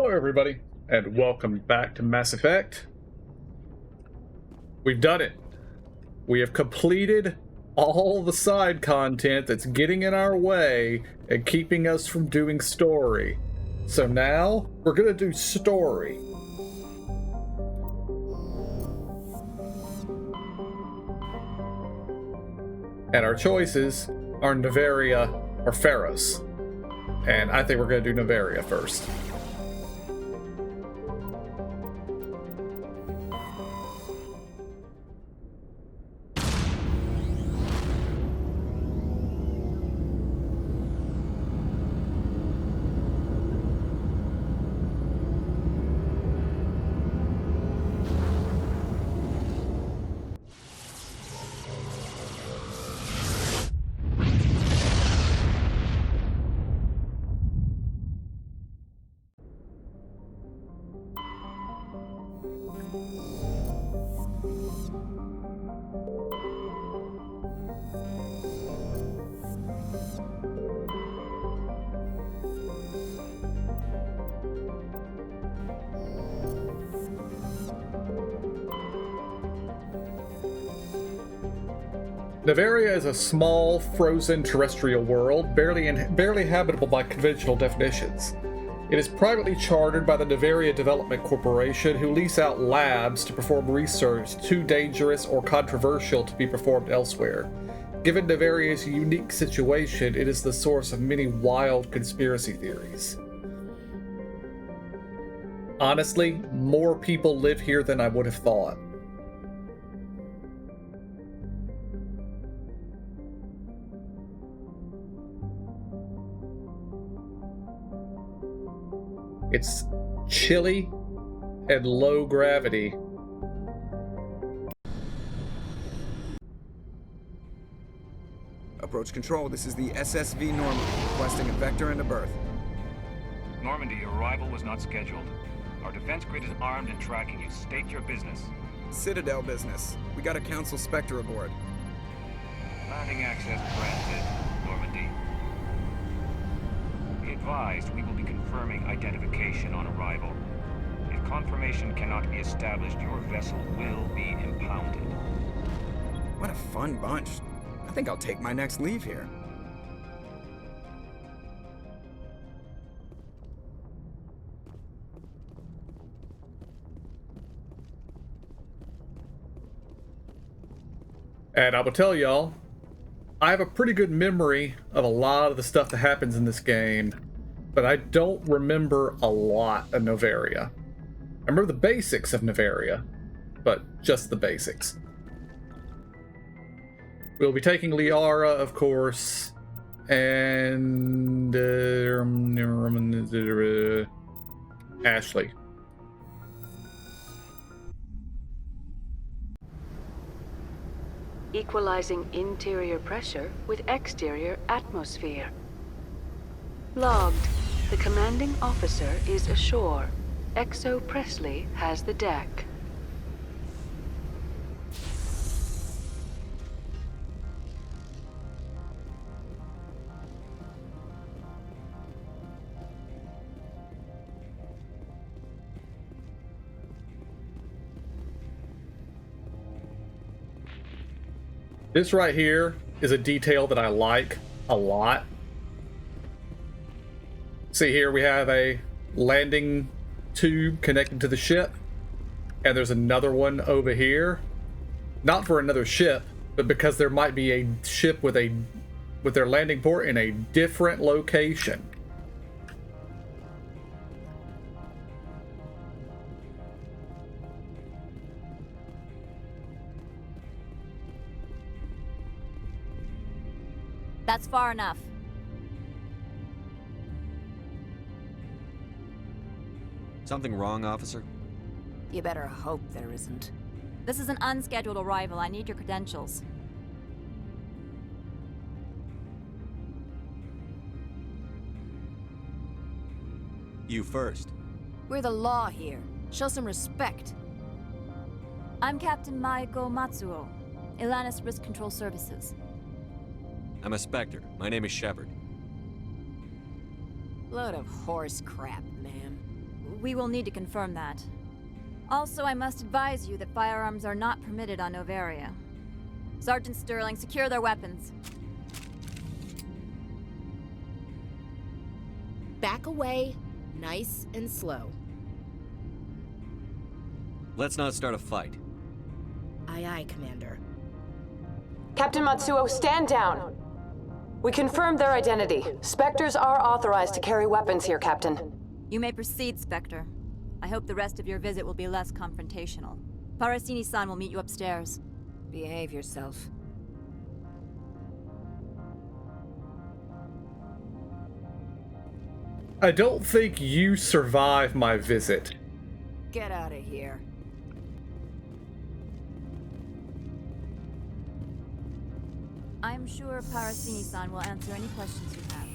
Hello everybody, and welcome back to Mass Effect. We've done it. We have completed all the side content that's getting in our way and keeping us from doing story. So now, we're gonna do story. And our choices are Noveria or Pharos. And I think we're gonna do Noveria first. Noveria is a small, frozen terrestrial world, barely habitable by conventional definitions. It is privately chartered by the Noveria Development Corporation, who lease out labs to perform research too dangerous or controversial to be performed elsewhere. Given Noveria's unique situation, it is the source of many wild conspiracy theories. Honestly, more people live here than I would have thought. It's chilly and low gravity. Approach control, this is the SSV Normandy, requesting a vector and a berth. Normandy, your arrival was not scheduled. Our defense grid is armed and tracking you. State your business. Citadel business. We got a Council Spectre aboard. Landing access granted, Normandy. Be advised, we will be confirming identification on arrival. If confirmation cannot be established, your vessel will be impounded. What a fun bunch. I think I'll take my next leave here. And I will tell y'all, I have a pretty good memory of a lot of the stuff that happens in this game, but I don't remember a lot of Noveria. I remember the basics of Noveria, but just the basics. We'll be taking Liara, of course, and Ashley. Equalizing interior pressure with exterior atmosphere. Logged. The commanding officer is ashore. Exo Presley has the deck. This right here is a detail that I like a lot. See here we have a landing tube connected to the ship, and there's another one over here. Not for another ship, but because there might be a ship with their landing port in a different location. That's far enough. Something wrong, officer? You better hope there isn't. This is an unscheduled arrival. I need your credentials. You first. We're the law here. Show some respect. I'm Captain Maiko Matsuo, Ilanis Risk Control Services. I'm a Spectre. My name is Shepard. Load of horse crap, man. we will need to confirm that. Also, I must advise you that firearms are not permitted on Noveria. Sergeant Sterling, secure their weapons. Back away, nice and slow. Let's not start a fight. Aye, aye, Commander. Captain Matsuo, stand down! We confirmed their identity. Spectres are authorized to carry weapons here, Captain. You may proceed, Spectre. I hope the rest of your visit will be less confrontational. Parasini-san will meet you upstairs. Behave yourself. I don't think you survive my visit. Get out of here. I'm sure Parasini-san will answer any questions you have.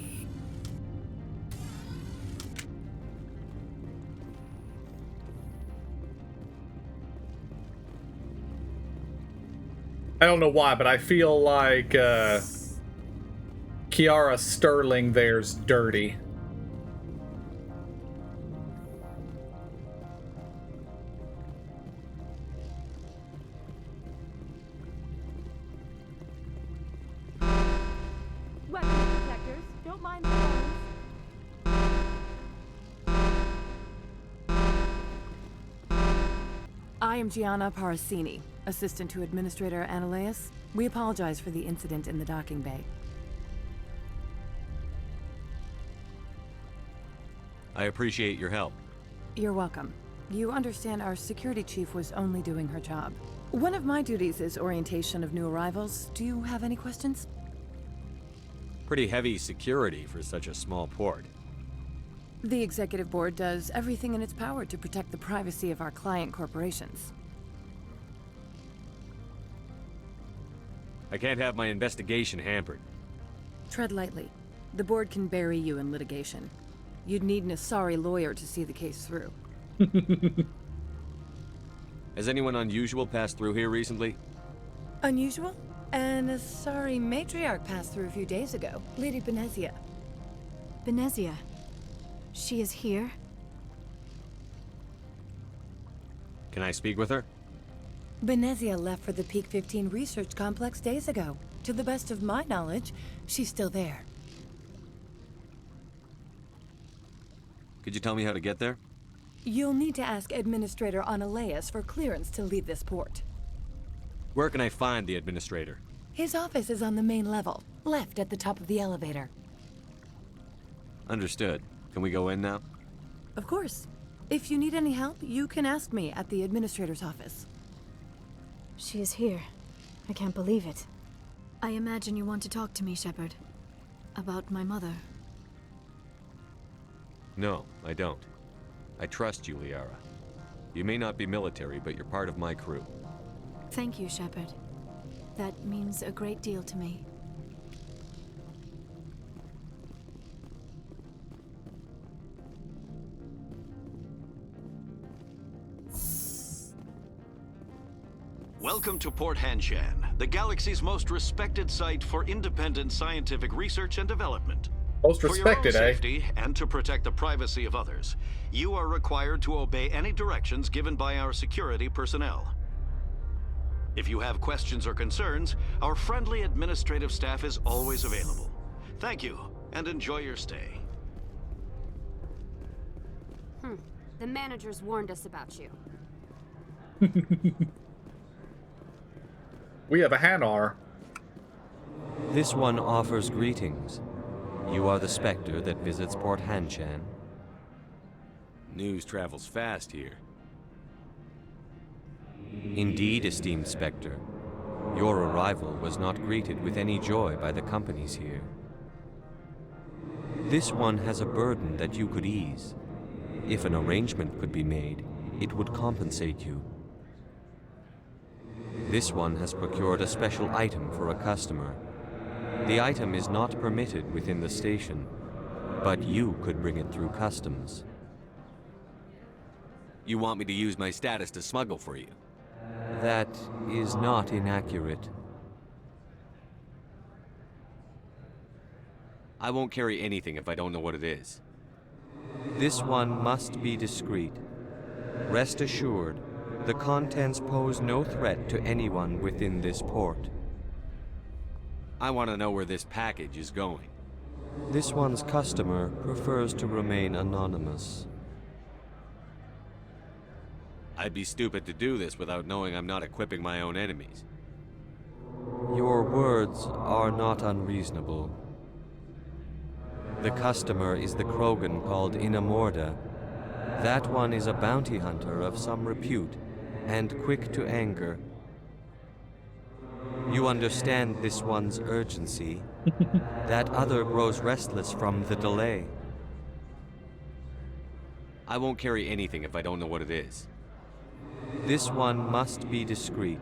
I don't know why, but I feel like Kiara Sterling there's dirty. Weapon detectors, don't mind the phones. I am Gianna Parasini, assistant to Administrator Ananias. We apologize for the incident in the docking bay. I appreciate your help. You're welcome. You understand our security chief was only doing her job. One of my duties is orientation of new arrivals. Do you have any questions? Pretty heavy security for such a small port. The executive board does everything in its power to protect the privacy of our client corporations. I can't have my investigation hampered. Tread lightly. The board can bury you in litigation. You'd need an Asari lawyer to see the case through. Has anyone unusual passed through here recently? Unusual? An Asari matriarch passed through a few days ago. Lady Benezia. Benezia. She is here? Can I speak with her? Benezia left for the Peak 15 research complex days ago. To the best of my knowledge, she's still there. Could you tell me how to get there? You'll need to ask Administrator Ananias for clearance to leave this port. Where can I find the administrator? His office is on the main level, left at the top of the elevator. Understood. Can we go in now? Of course. If you need any help, you can ask me at the Administrator's office. She is here. I can't believe it. I imagine you want to talk to me, Shepard. About my mother. No, I don't. I trust you, Liara. You may not be military, but you're part of my crew. Thank you, Shepard. That means a great deal to me. Welcome to Port Hanshan, the galaxy's most respected site for independent scientific research and development. Most For your own respected, eh? safety and to protect the privacy of others, you are required to obey any directions given by our security personnel. If you have questions or concerns, our friendly administrative staff is always available. Thank you, and enjoy your stay. The managers warned us about you. We have a Hanar. This one offers greetings. You are the Spectre that visits Port Hanshan. News travels fast here. Indeed, esteemed Spectre. Your arrival was not greeted with any joy by the companies here. This one has a burden that you could ease. If an arrangement could be made, it would compensate you. This one has procured a special item for a customer. The item is not permitted within the station, but you could bring it through customs. You want me to use my status to smuggle for you? That is not inaccurate. I won't carry anything if I don't know what it is. This one must be discreet. Rest assured, the contents pose no threat to anyone within this port. I want to know where this package is going. This one's customer prefers to remain anonymous. I'd be stupid to do this without knowing I'm not equipping my own enemies. Your words are not unreasonable. The customer is the Krogan called Inamorda. That one is a bounty hunter of some repute, and quick to anger. You understand this one's urgency. That other grows restless from the delay. I won't carry anything if I don't know what it is. This one must be discreet.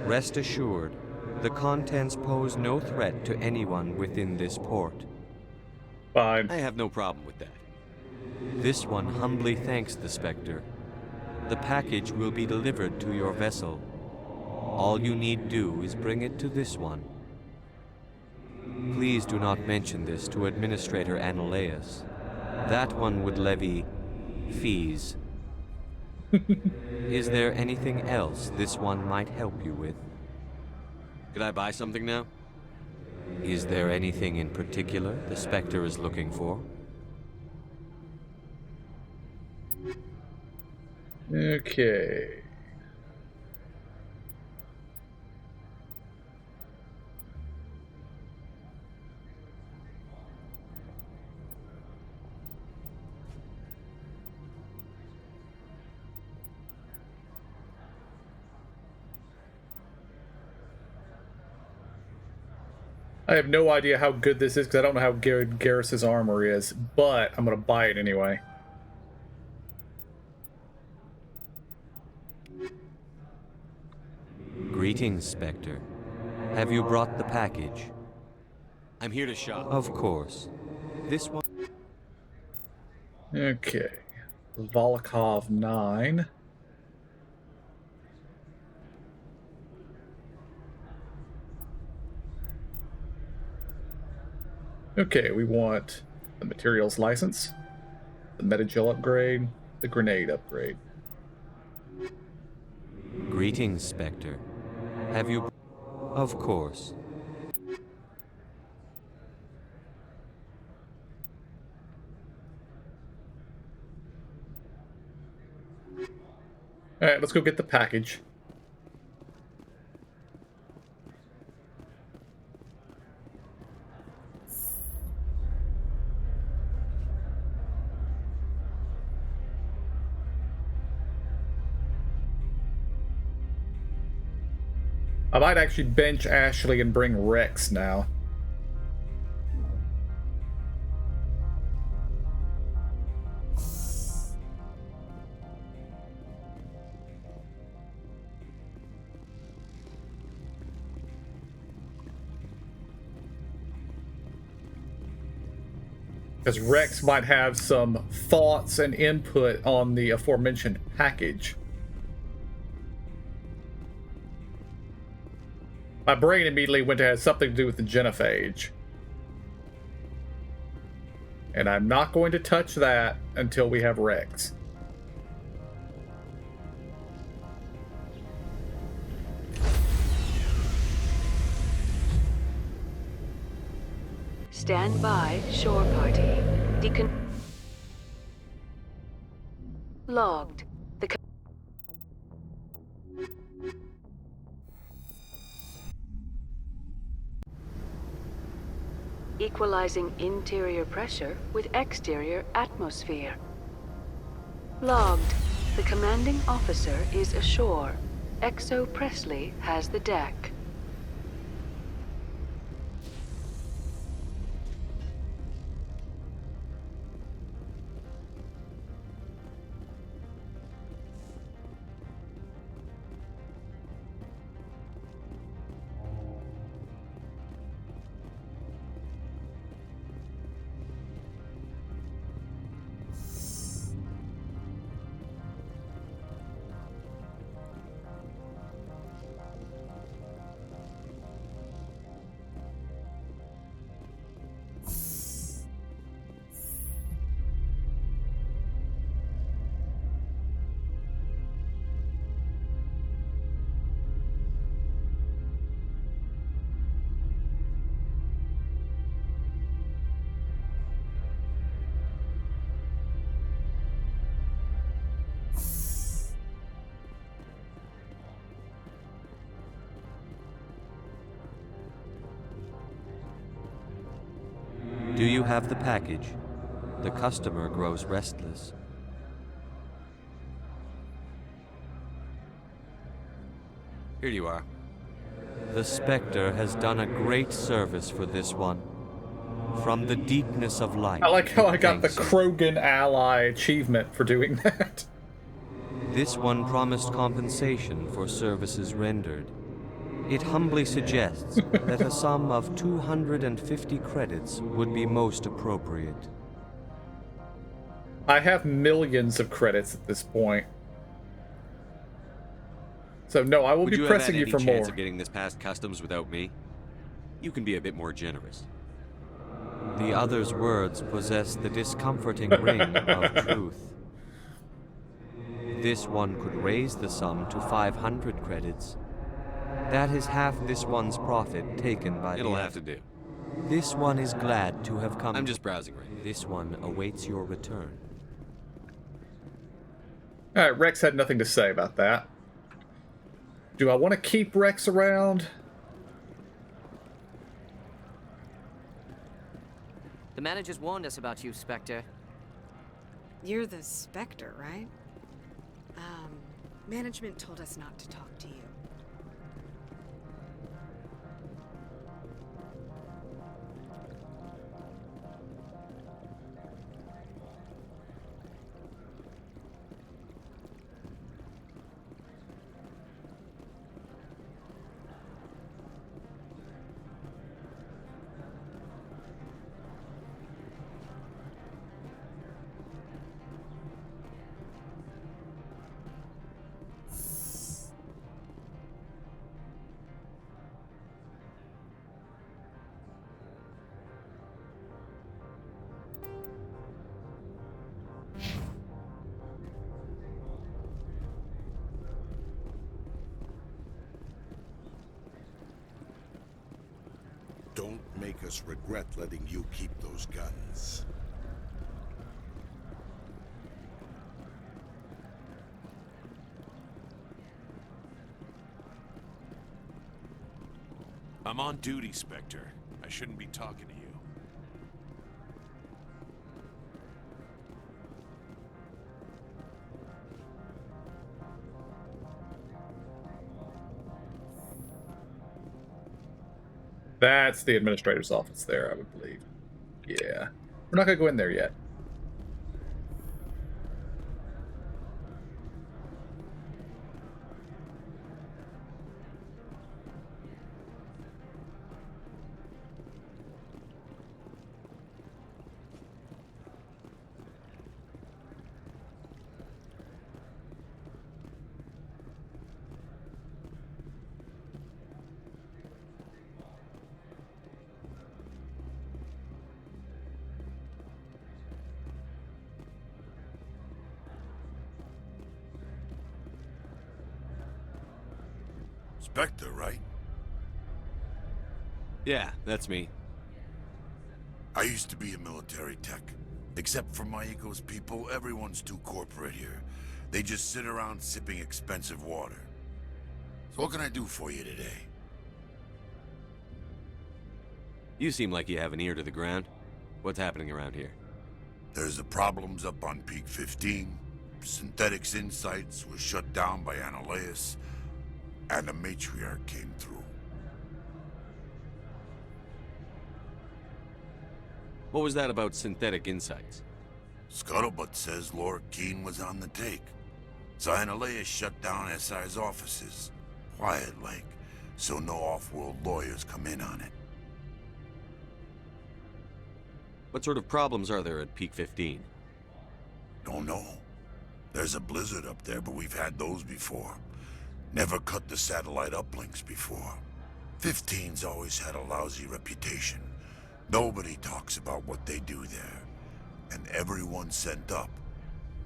Rest assured, the contents pose no threat to anyone within this port. Fine. I have no problem with that. This one humbly thanks the Spectre. The package will be delivered to your vessel. All you need do is bring it to this one. Please do not mention this to Administrator Analaeus. That one would levy fees. Is there anything else this one might help you with? Could I buy something now? Is there anything in particular the Spectre is looking for? Okay. I have no idea how good this is because I don't know how good Garrus's armor is, but I'm going to buy it anyway. Greetings, Spectre. Have you brought the package? I'm here to shop. Of course. This one... Okay. Volokov 9. Okay, we want the materials license, the Metagel upgrade, the grenade upgrade. Greetings, Spectre. Have you... Of course. Alright, let's go get the package. I might actually bench Ashley and bring Rex now. Because Rex might have some thoughts and input on the aforementioned package. My brain immediately went to have something to do with the genophage. And I'm not going to touch that until we have Rex. Stand by, shore party. Logged. Equalizing interior pressure with exterior atmosphere. Logged. The commanding officer is ashore. Exo Presley has the deck. Do you have the package? The customer grows restless. Here you are. The Spectre has done a great service for this one. From the deepness of light. I like how I got the thanks you. Krogan ally achievement for doing that. This one promised compensation for services rendered. It humbly suggests that a sum of 250 credits would be most appropriate. I have millions of credits at this point. So no, I will be pressing you for Would you have had any chance more. of getting this past customs without me? You can be a bit more generous. The other's words possess the discomforting ring of truth. This one could raise the sum to 500 credits. That is half this one's profit taken by It'll the have to do. This one is glad to have come. I'm just browsing right now. This one awaits your return. Alright, Rex had nothing to say about that. Do I want to keep Rex around? The managers warned us about you, Spectre. You're the Spectre, right? Management told us not to talk to you. Don't make us regret letting you keep those guns. I'm on duty, Spectre. I shouldn't be talking to you. That's the administrator's office there, I would believe. Yeah. We're not going to go in there yet. Spectre, right? Yeah, that's me. I used to be a military tech. Except for my ego's people, everyone's too corporate here. They just sit around sipping expensive water. So what can I do for you today? You seem like you have an ear to the ground. What's happening around here? There's the problems up on Peak 15. Synthetics Insights was shut down by Annihilus. And the matriarch came through. What was that about synthetic insights? Scuttlebutt says Laura Keene was on the take. So Annihilus shut down SI's offices. Quiet like, so no off-world lawyers come in on it. What sort of problems are there at Peak 15? Don't know. There's a blizzard up there, but we've had those before. Never cut the satellite uplinks before. 15's always had a lousy reputation. Nobody talks about what they do there. And everyone sent up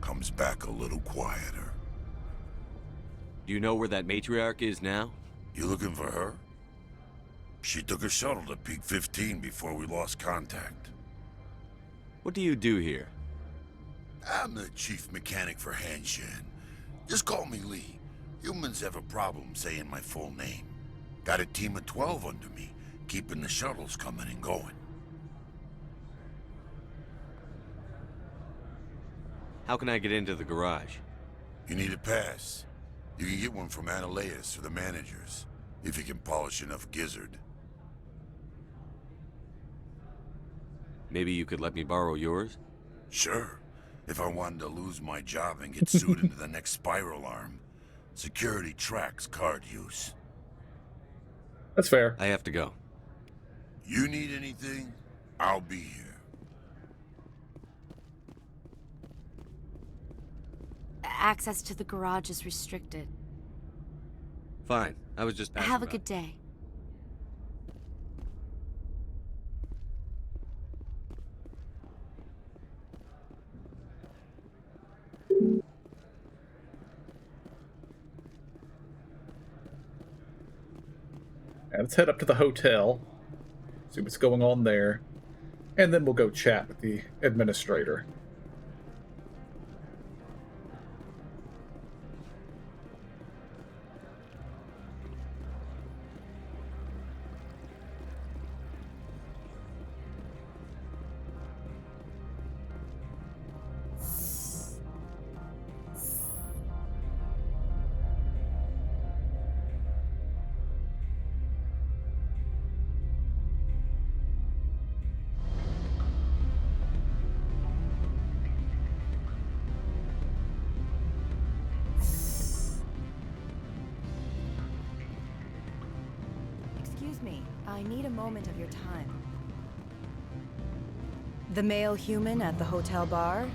comes back a little quieter. Do you know where that matriarch is now? You looking for her? She took a shuttle to Peak 15 before we lost contact. What do you do here? I'm the chief mechanic for Hanshan. Just call me Lee. Humans have a problem saying my full name. Got a team of 12 under me, keeping the shuttles coming and going. How can I get into the garage? You need a pass. You can get one from Analeas or the managers, if you can polish enough gizzard. Maybe you could let me borrow yours? Sure. If I wanted to lose my job and get sued into the next spiral arm. Security tracks card use. That's fair. I have to go. You need anything? I'll be here. Access to the garage is restricted. Fine. I was just passing Have a by. good day. And let's head up to the hotel, see what's going on there, and then we'll go chat with the administrator. Excuse me, I need a moment of your time. The male human at the hotel bar?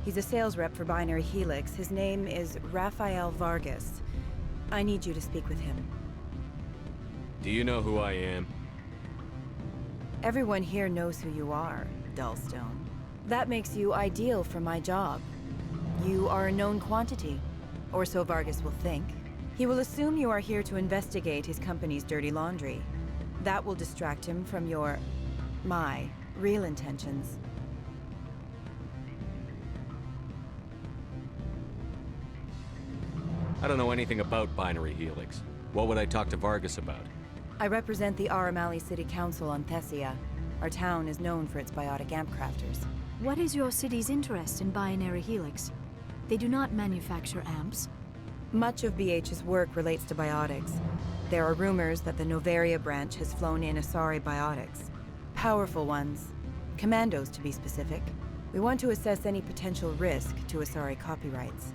He's a sales rep for Binary Helix. His name is Rafael Vargas. I need you to speak with him. Do you know who I am? Everyone here knows who you are, Dullstone. That makes you ideal for my job. You are a known quantity, or so Vargas will think. He will assume you are here to investigate his company's dirty laundry. That will distract him from my real intentions. I don't know anything about Binary Helix. What would I talk to Vargas about? I represent the Aramali City Council on Thessia. Our town is known for its biotic amp crafters. What is your city's interest in Binary Helix? They do not manufacture amps. Much of BH's work relates to biotics. There are rumors that the Noveria branch has flown in Asari biotics. Powerful ones. Commandos, to be specific. We want to assess any potential risk to Asari copyrights.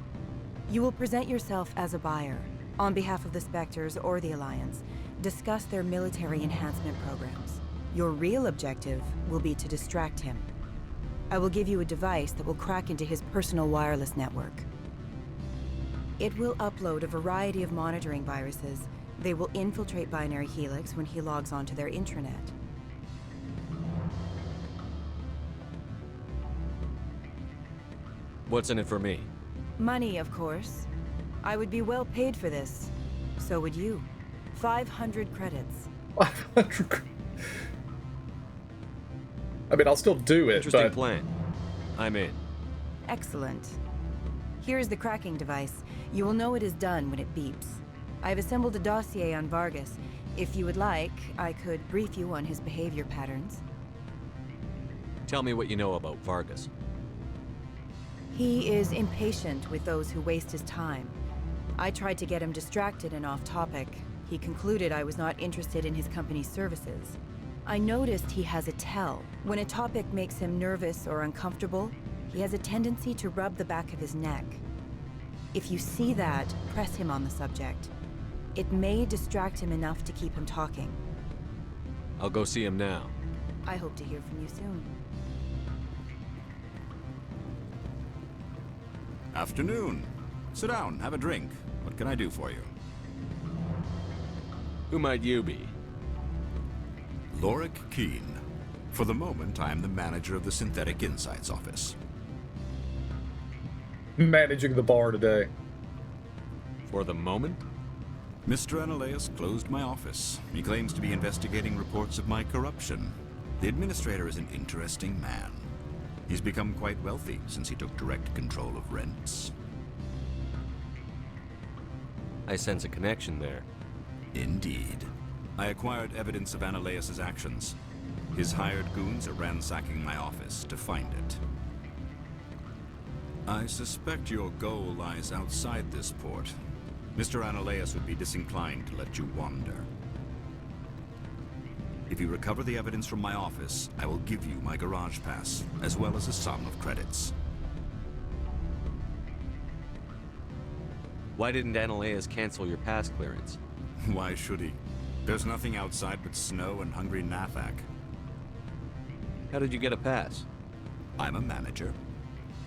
You will present yourself as a buyer, on behalf of the Spectres or the Alliance. Discuss their military enhancement programs. Your real objective will be to distract him. I will give you a device that will crack into his personal wireless network. It will upload a variety of monitoring viruses. They will infiltrate Binary Helix when he logs onto their intranet. What's in it for me? Money, of course. I would be well paid for this. So would you. 500 credits. 500. I mean, I'll still do it, Interesting but... plan. I'm in. Excellent. Here is the cracking device. You will know it is done when it beeps. I've assembled a dossier on Vargas. If you would like, I could brief you on his behavior patterns. Tell me what you know about Vargas. He is impatient with those who waste his time. I tried to get him distracted and off topic. He concluded I was not interested in his company's services. I noticed he has a tell. When a topic makes him nervous or uncomfortable, he has a tendency to rub the back of his neck. If you see that, press him on the subject. It may distract him enough to keep him talking. I'll go see him now. I hope to hear from you soon. Afternoon. Sit down, have a drink. What can I do for you? Who might you be? Lorik Keene. For the moment, I am the manager of the Synthetic Insights office. Managing the bar today. For the moment? Mr. Analeas closed my office. He claims to be investigating reports of my corruption. The administrator is an interesting man. He's become quite wealthy since he took direct control of rents. I sense a connection there. Indeed. I acquired evidence of Analeas' actions. His hired goons are ransacking my office to find it. I suspect your goal lies outside this port. Mr. Ananias would be disinclined to let you wander. If you recover the evidence from my office, I will give you my garage pass, as well as a sum of credits. Why didn't Ananias cancel your pass clearance? Why should he? There's nothing outside but snow and hungry Nathak. How did you get a pass? I'm a manager.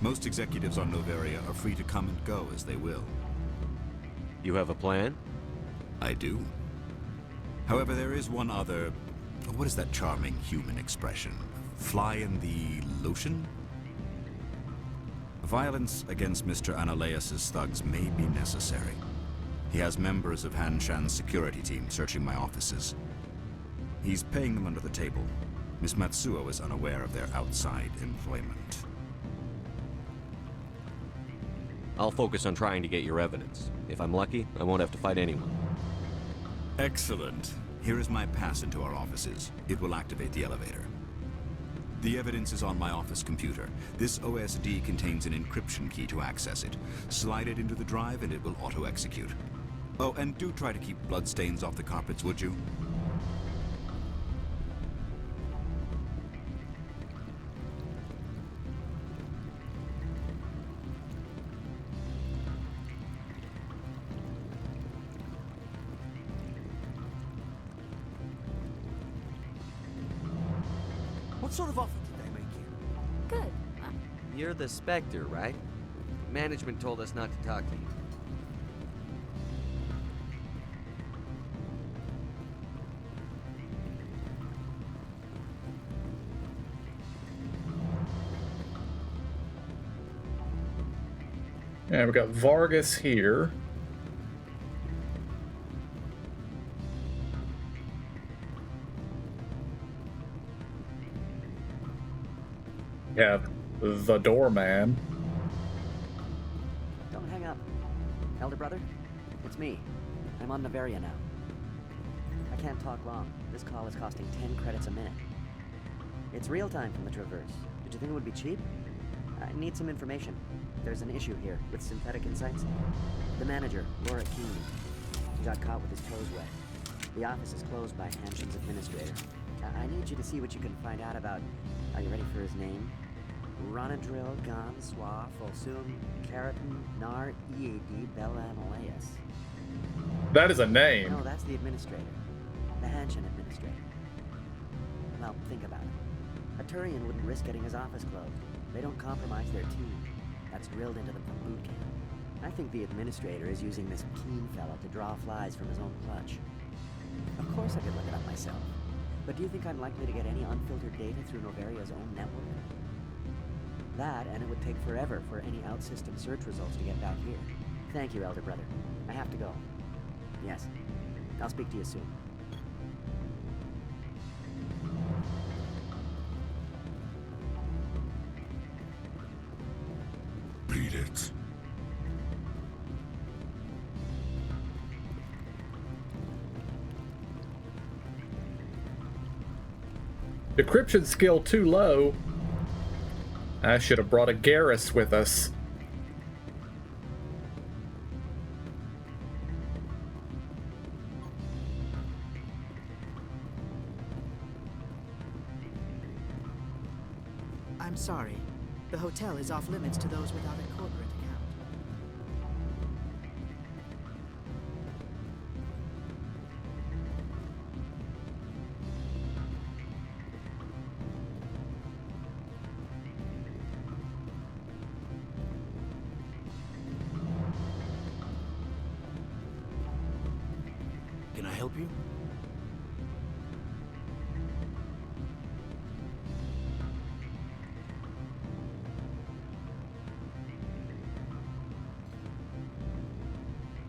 Most executives on Noveria are free to come and go as they will. You have a plan? I do. However, there is one other... What is that charming human expression? Fly in the lotion? Violence against Mr. Ananias' thugs may be necessary. He has members of Han Shan's security team searching my offices. He's paying them under the table. Miss Matsuo is unaware of their outside employment. I'll focus on trying to get your evidence. If I'm lucky, I won't have to fight anyone. Excellent. Here is my pass into our offices. It will activate the elevator. The evidence is on my office computer. This OSD contains an encryption key to access it. Slide it into the drive and it will auto-execute. Oh, and do try to keep bloodstains off the carpets, would you? What sort of offer did they make you? Good. You're the Spectre, right? Management told us not to talk to you. And we got Vargas here. We have the doorman. Don't hang up. Elder brother, it's me. I'm on Noveria now. I can't talk long. This call is costing 10 credits a minute. It's real time from the Traverse. Did you think it would be cheap? I need some information. There's an issue here with synthetic insights. The manager, Laura Keene, he got caught with his toes wet. The office is closed by Hanshin's administrator. I need you to see what you can find out about... Are you ready for his name? Ronadril Gan Swa Folsum Keratin Nar Ead Bella Ananias. That is a name. No, that's the administrator. The Hanshin administrator. Well, think about it. A Turian wouldn't risk getting his office closed. They don't compromise their team. That's drilled into them from boot camp. I think the administrator is using this Keene fella to draw flies from his own clutch. Of course I could look it up myself. But do you think I'm likely to get any unfiltered data through Noveria's own network? That, and it would take forever for any out-system search results to get back here. Thank you, Elder Brother. I have to go. Yes. I'll speak to you soon. Beat it. Decryption skill too low. I should have brought a Garrus with us. I'm sorry. The hotel is off limits to those without a corporate account. Can I help you?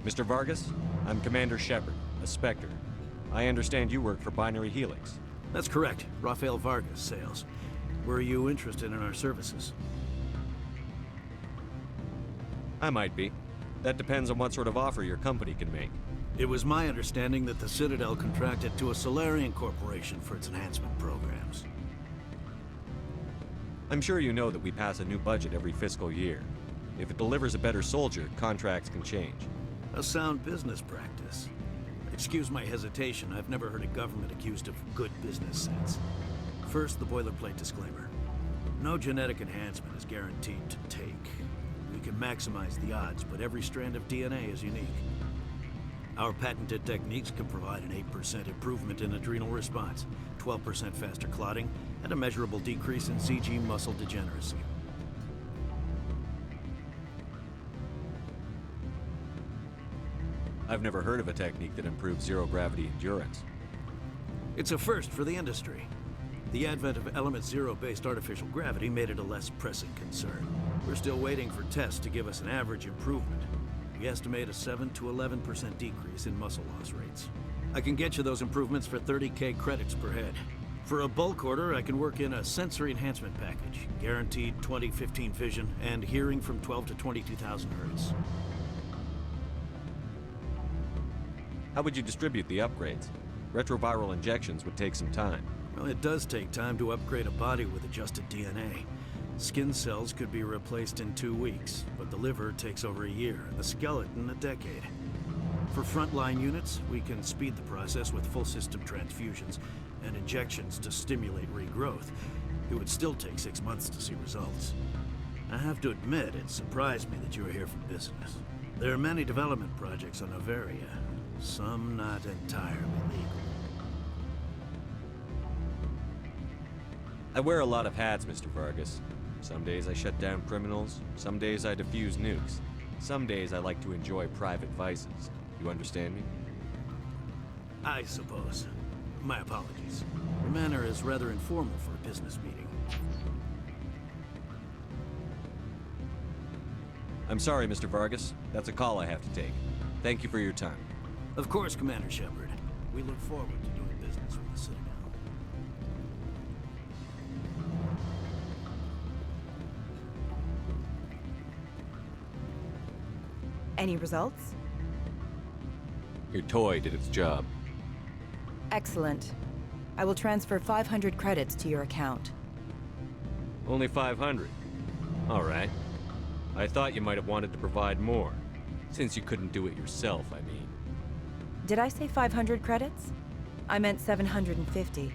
Mr. Vargas, I'm Commander Shepard, a Spectre. I understand you work for Binary Helix. That's correct. Rafael Vargas, sales. Were you interested in our services? I might be. That depends on what sort of offer your company can make. It was my understanding that the Citadel contracted to a Solarian corporation for its enhancement programs. I'm sure you know that we pass a new budget every fiscal year. If it delivers a better soldier, contracts can change. A sound business practice. Excuse my hesitation, I've never heard a government accused of good business sense. First, the boilerplate disclaimer. No genetic enhancement is guaranteed to take. We can maximize the odds, but every strand of DNA is unique. Our patented techniques can provide an 8% improvement in adrenal response, 12% faster clotting, and a measurable decrease in CG muscle degeneracy. I've never heard of a technique that improves zero-gravity endurance. It's a first for the industry. The advent of element zero-based artificial gravity made it a less pressing concern. We're still waiting for tests to give us an average improvement. We estimate a 7 to 11% decrease in muscle loss rates. I can get you those improvements for 30K credits per head. For a bulk order, I can work in a sensory enhancement package, guaranteed 20/15 vision, and hearing from 12 to 22,000 hertz. How would you distribute the upgrades? Retroviral injections would take some time. Well, it does take time to upgrade a body with adjusted DNA. Skin cells could be replaced in 2 weeks, but the liver takes over a year, and the skeleton a decade. For frontline units, we can speed the process with full system transfusions and injections to stimulate regrowth. It would still take 6 months to see results. I have to admit, it surprised me that you were here for business. There are many development projects on Noveria, some not entirely legal. I wear a lot of hats, Mr. Vargas. Some days I shut down criminals, some days I defuse nukes. Some days I like to enjoy private vices. You understand me? I suppose. My apologies. Your manner is rather informal for a business meeting. I'm sorry, Mr. Vargas. That's a call I have to take. Thank you for your time. Of course, Commander Shepard. We look forward to doing business with the Citadel. Any results? Your toy did its job. Excellent. I will transfer 500 credits to your account. Only 500. All right. I thought you might have wanted to provide more. Since you couldn't do it yourself, I mean. Did I say 500 credits? I meant 750.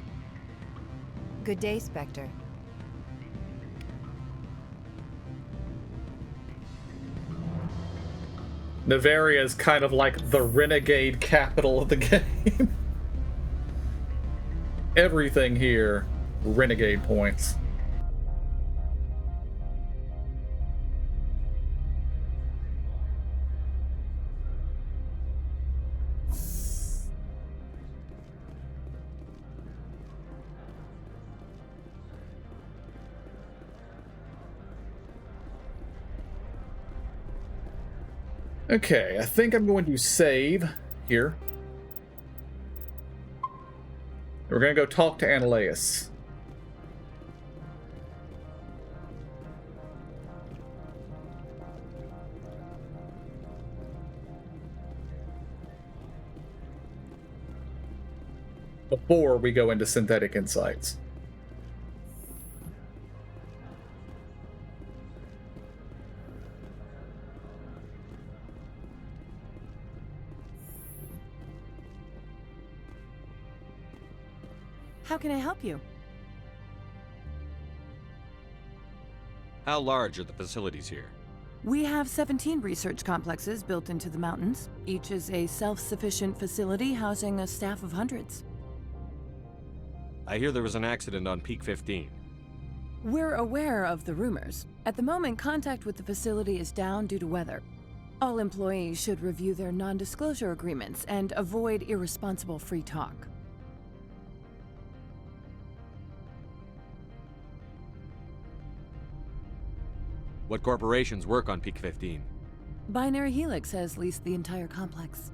Good day, Spectre. Noveria is kind of like the renegade capital of the game. Everything here, renegade points. Okay, I think I'm going to save here. We're going to go talk to Annaleus. Before we go into synthetic insights. How can I help you? How large are the facilities here? We have 17 research complexes built into the mountains. Each is a self-sufficient facility housing a staff of hundreds. I hear there was an accident on Peak 15. We're aware of the rumors. At the moment, contact with the facility is down due to weather. All employees should review their non-disclosure agreements and avoid irresponsible free talk. What corporations work on Peak 15? Binary Helix has leased the entire complex.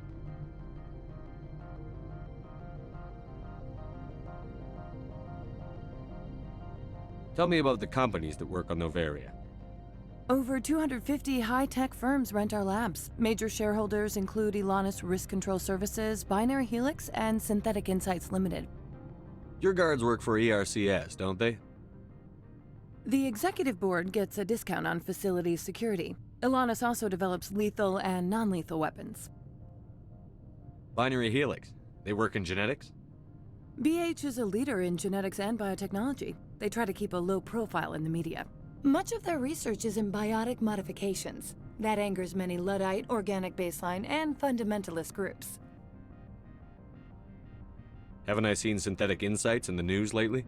Tell me about the companies that work on Noveria. Over 250 high-tech firms rent our labs. Major shareholders include Elanus Risk Control Services, Binary Helix, and Synthetic Insights Limited. Your guards work for ERCS, don't they? The executive board gets a discount on facility security. Ilanis also develops lethal and non-lethal weapons. Binary Helix. They work in genetics? BH is a leader in genetics and biotechnology. They try to keep a low profile in the media. Much of their research is in biotic modifications. That angers many Luddite, organic baseline, and fundamentalist groups. Haven't I seen Synthetic Insights in the news lately?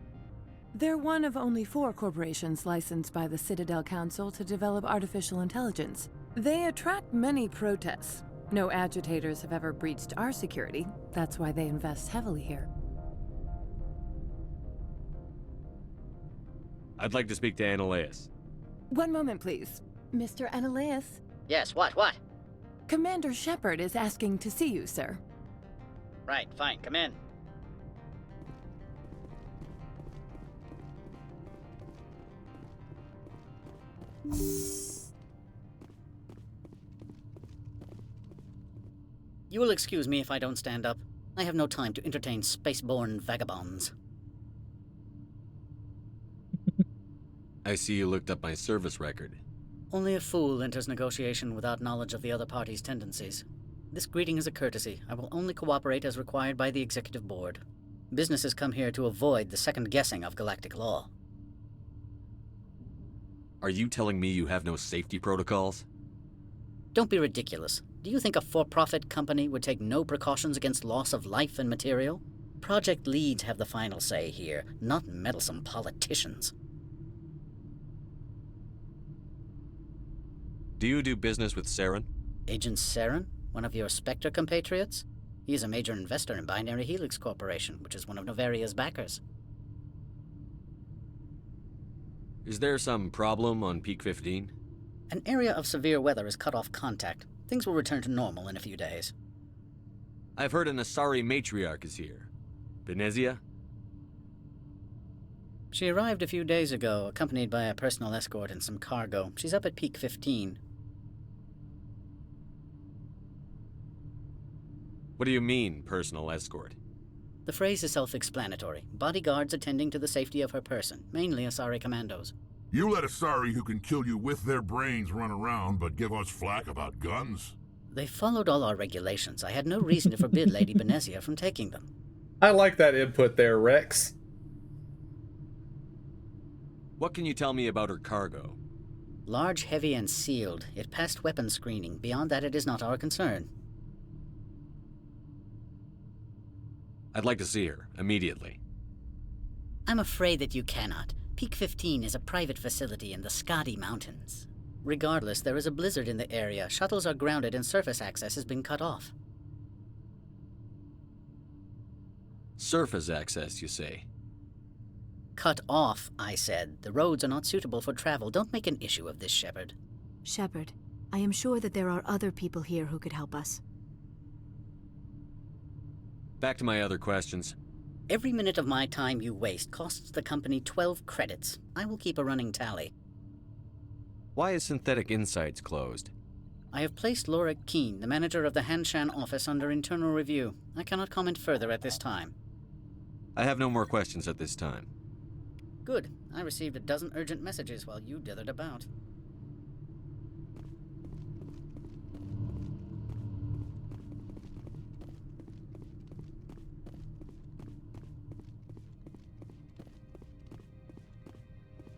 They're one of only 4 corporations licensed by the Citadel Council to develop artificial intelligence. They attract many protests. No agitators have ever breached our security. That's why they invest heavily here. I'd like to speak to Annaleus. One moment, please. Mr. Annaleus? Yes, what? Commander Shepard is asking to see you, sir. Right, fine, come in. You will excuse me if I don't stand up. I have no time to entertain spaceborne vagabonds. I see you looked up my service record. Only a fool enters negotiation without knowledge of the other party's tendencies. This greeting is a courtesy. I will only cooperate as required by the Executive Board. Businesses come here to avoid the second guessing of galactic law. Are you telling me you have no safety protocols? Don't be ridiculous. Do you think a for-profit company would take no precautions against loss of life and material? Project leads have the final say here, not meddlesome politicians. Do you do business with Saren? Agent Saren? One of your Spectre compatriots? He is a major investor in Binary Helix Corporation, which is one of Noveria's backers. Is there some problem on Peak 15? An area of severe weather has cut off contact. Things will return to normal in a few days. I've heard an Asari matriarch is here. Benezia? She arrived a few days ago, accompanied by a personal escort and some cargo. She's up at Peak 15. What do you mean, personal escort? The phrase is self-explanatory. Bodyguards attending to the safety of her person, mainly Asari commandos. You let Asari who can kill you with their brains run around, but give us flack about guns? They followed all our regulations. I had no reason to forbid Lady Benezia from taking them. I like that input there, Rex. What can you tell me about her cargo? Large, heavy, and sealed. It passed weapons screening. Beyond that, it is not our concern. I'd like to see her, immediately. I'm afraid that you cannot. Peak 15 is a private facility in the Skadi Mountains. Regardless, there is a blizzard in the area. Shuttles are grounded and surface access has been cut off. Surface access, you say? Cut off, I said. The roads are not suitable for travel. Don't make an issue of this, Shepard. Shepard, I am sure that there are other people here who could help us. Back to my other questions. Every minute of my time you waste costs the company 12 credits. I will keep a running tally. Why is Synthetic Insights closed? I have placed Laura Keene, the manager of the Hanshan office, under internal review. I cannot comment further at this time. I have no more questions at this time. Good. I received a dozen urgent messages while you dithered about.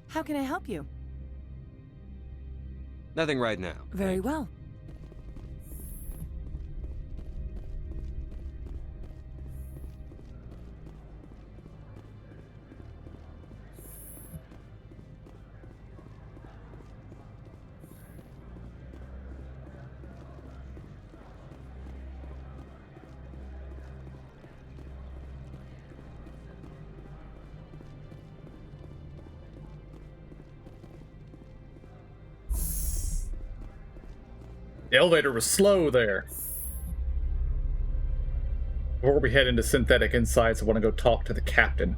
How can I help you? Nothing right now. Very well. The elevator was slow there. Before we head into Synthetic Insights, I want to go talk to the captain.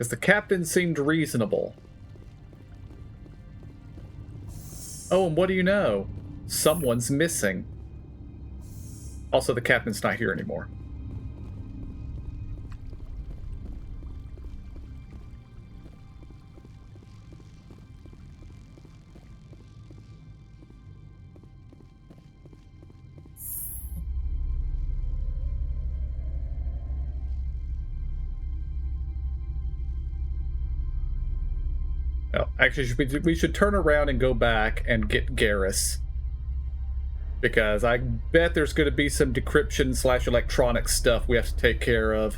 Because the captain seemed reasonable. Oh, and what do you know? Someone's missing. Also, the captain's not here anymore. Oh, actually, we should turn around and go back and get Garrus. Because I bet there's going to be some decryption / electronic stuff we have to take care of.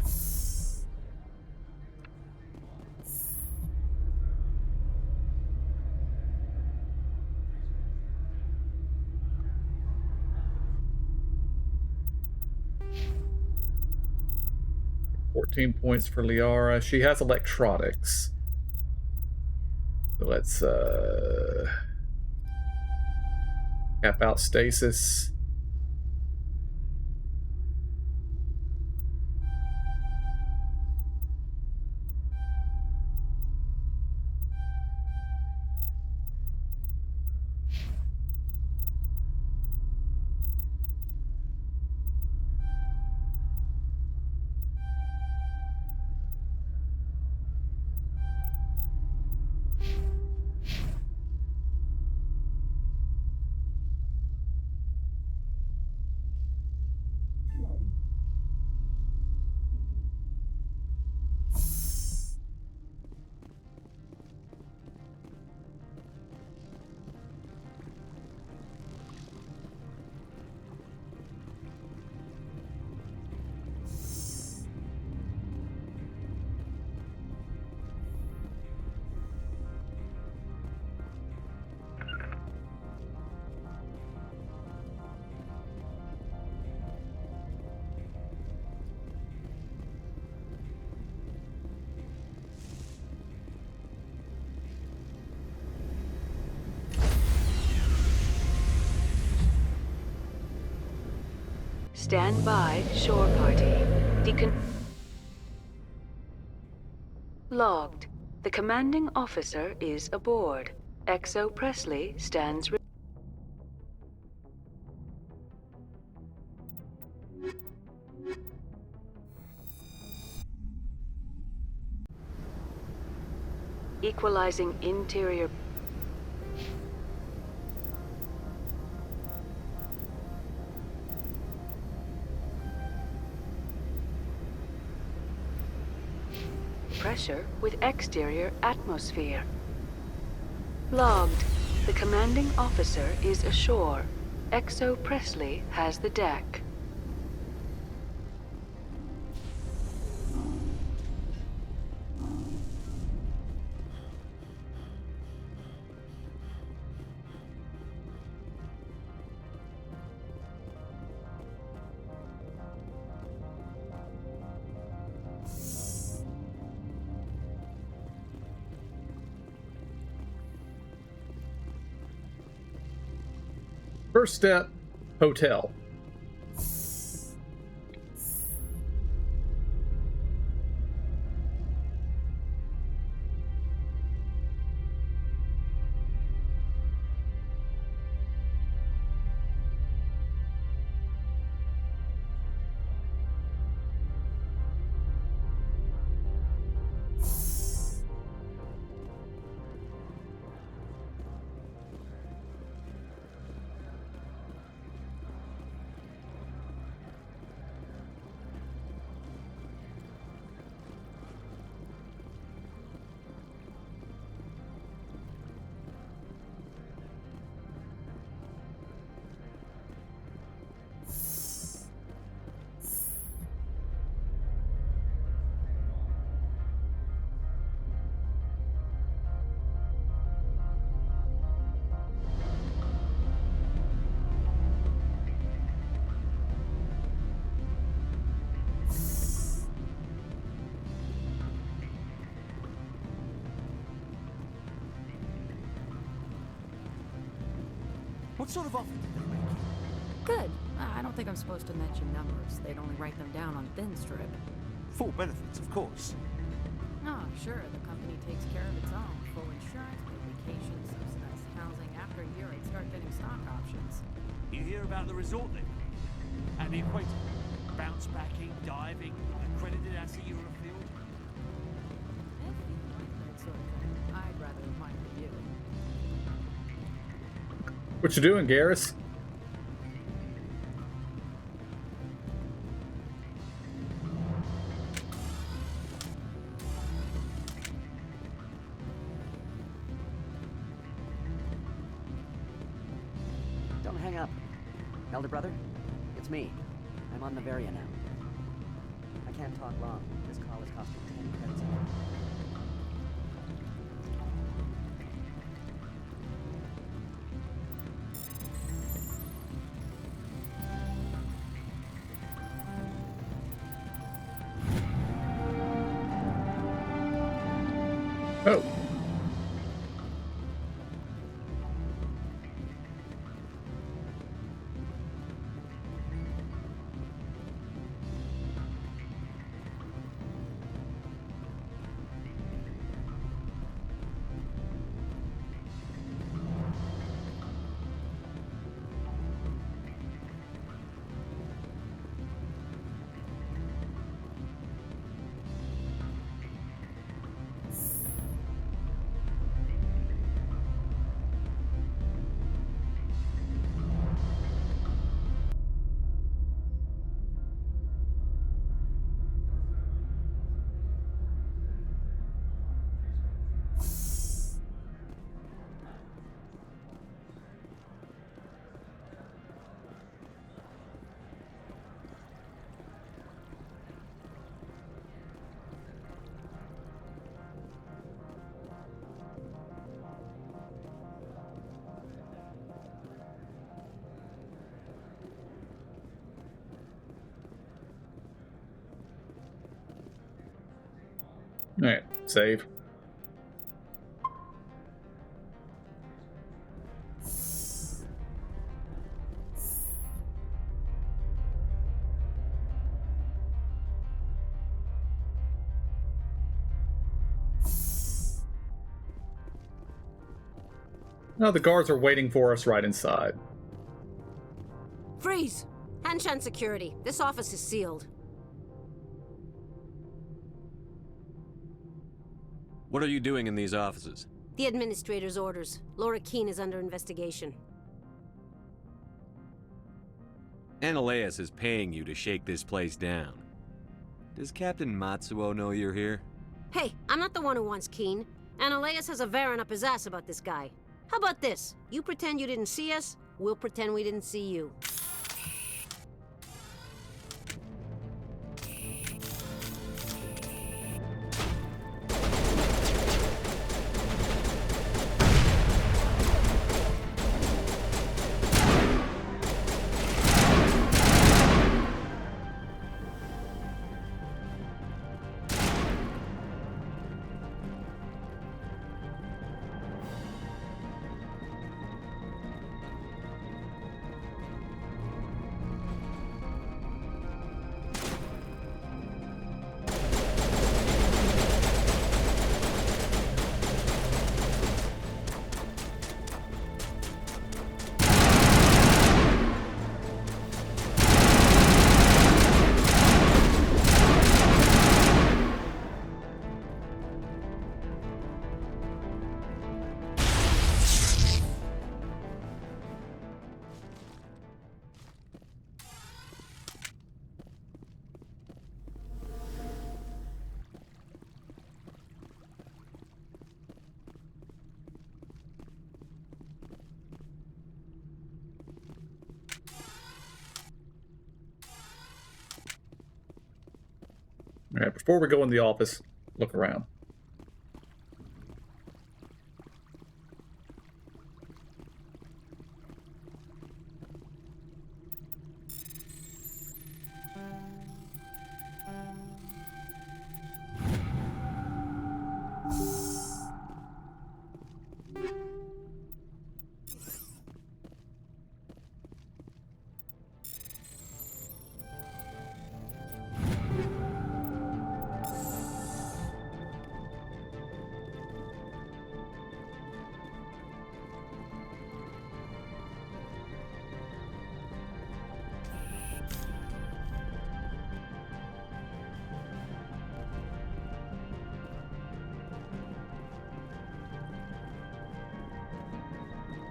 $14 points for Liara. She has electronics. So let's cap out stasis. Stand by, shore party. Logged. The commanding officer is aboard. XO Presley stands equalizing interior. Pressure with exterior atmosphere. Logged. The commanding officer is ashore. XO Presley has the deck. First step, hotel. What sort of offer did they make you? Good. I don't think I'm supposed to mention numbers. They'd only write them down on thin strip. Full benefits, of course. Oh, sure, the company takes care of its own. Full insurance, paid vacation, subsidized housing. After a year, I'd start getting stock options. You hear about the resort they've got here? And the equator. Bounce backing, diving, accredited as a Eurofield. If you like that sort of thing, I'd rather have mine with you. What you doing, Garrus? Don't hang up. Elder brother, it's me. I'm on Noveria now. I can't talk long. This call is costing 10 credits a minute. Oh. Alright, save. No, the guards are waiting for us right inside. Freeze! Hanshan security. This office is sealed. What are you doing in these offices? The administrator's orders. Laura Keene is under investigation. Ananias is paying you to shake this place down. Does Captain Matsuo know you're here? Hey, I'm not the one who wants Keene. Ananias has a Varen up his ass about this guy. How about this? You pretend you didn't see us, we'll pretend we didn't see you. Alright, before we go in the office, look around.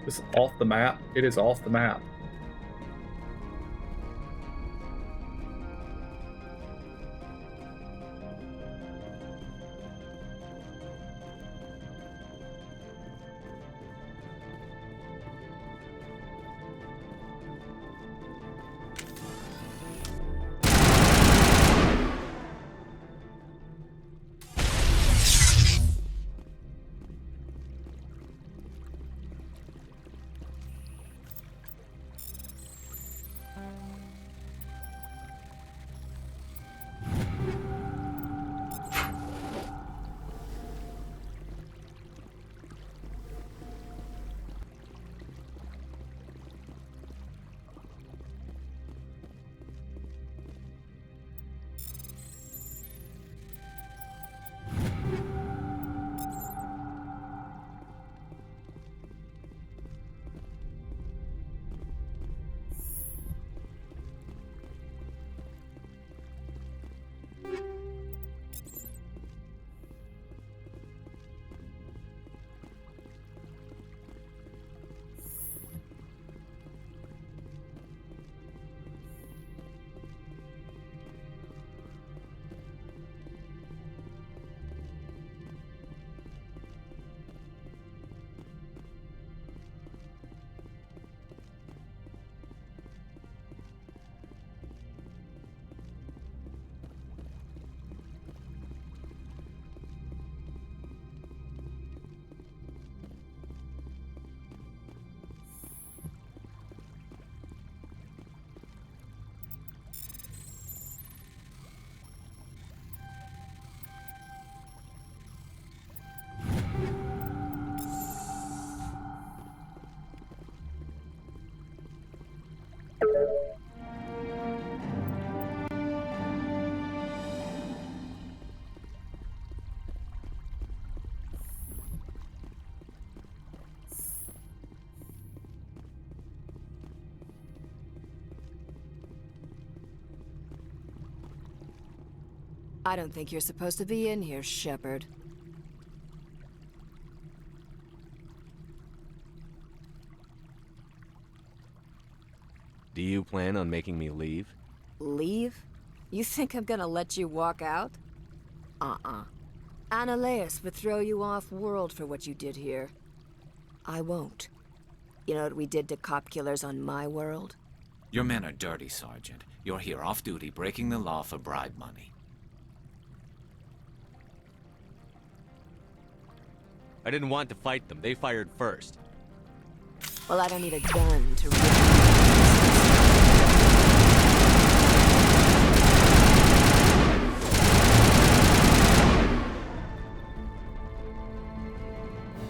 This is off the map. It is off the map. I don't think you're supposed to be in here, Shepard. Do you plan on making me leave? Leave? You think I'm gonna let you walk out? Uh-uh. Annaleus would throw you off-world for what you did here. I won't. You know what we did to cop killers on my world? Your men are dirty, Sergeant. You're here off-duty, breaking the law for bribe money. I didn't want to fight them. They fired first. Well, I don't need a gun to rip.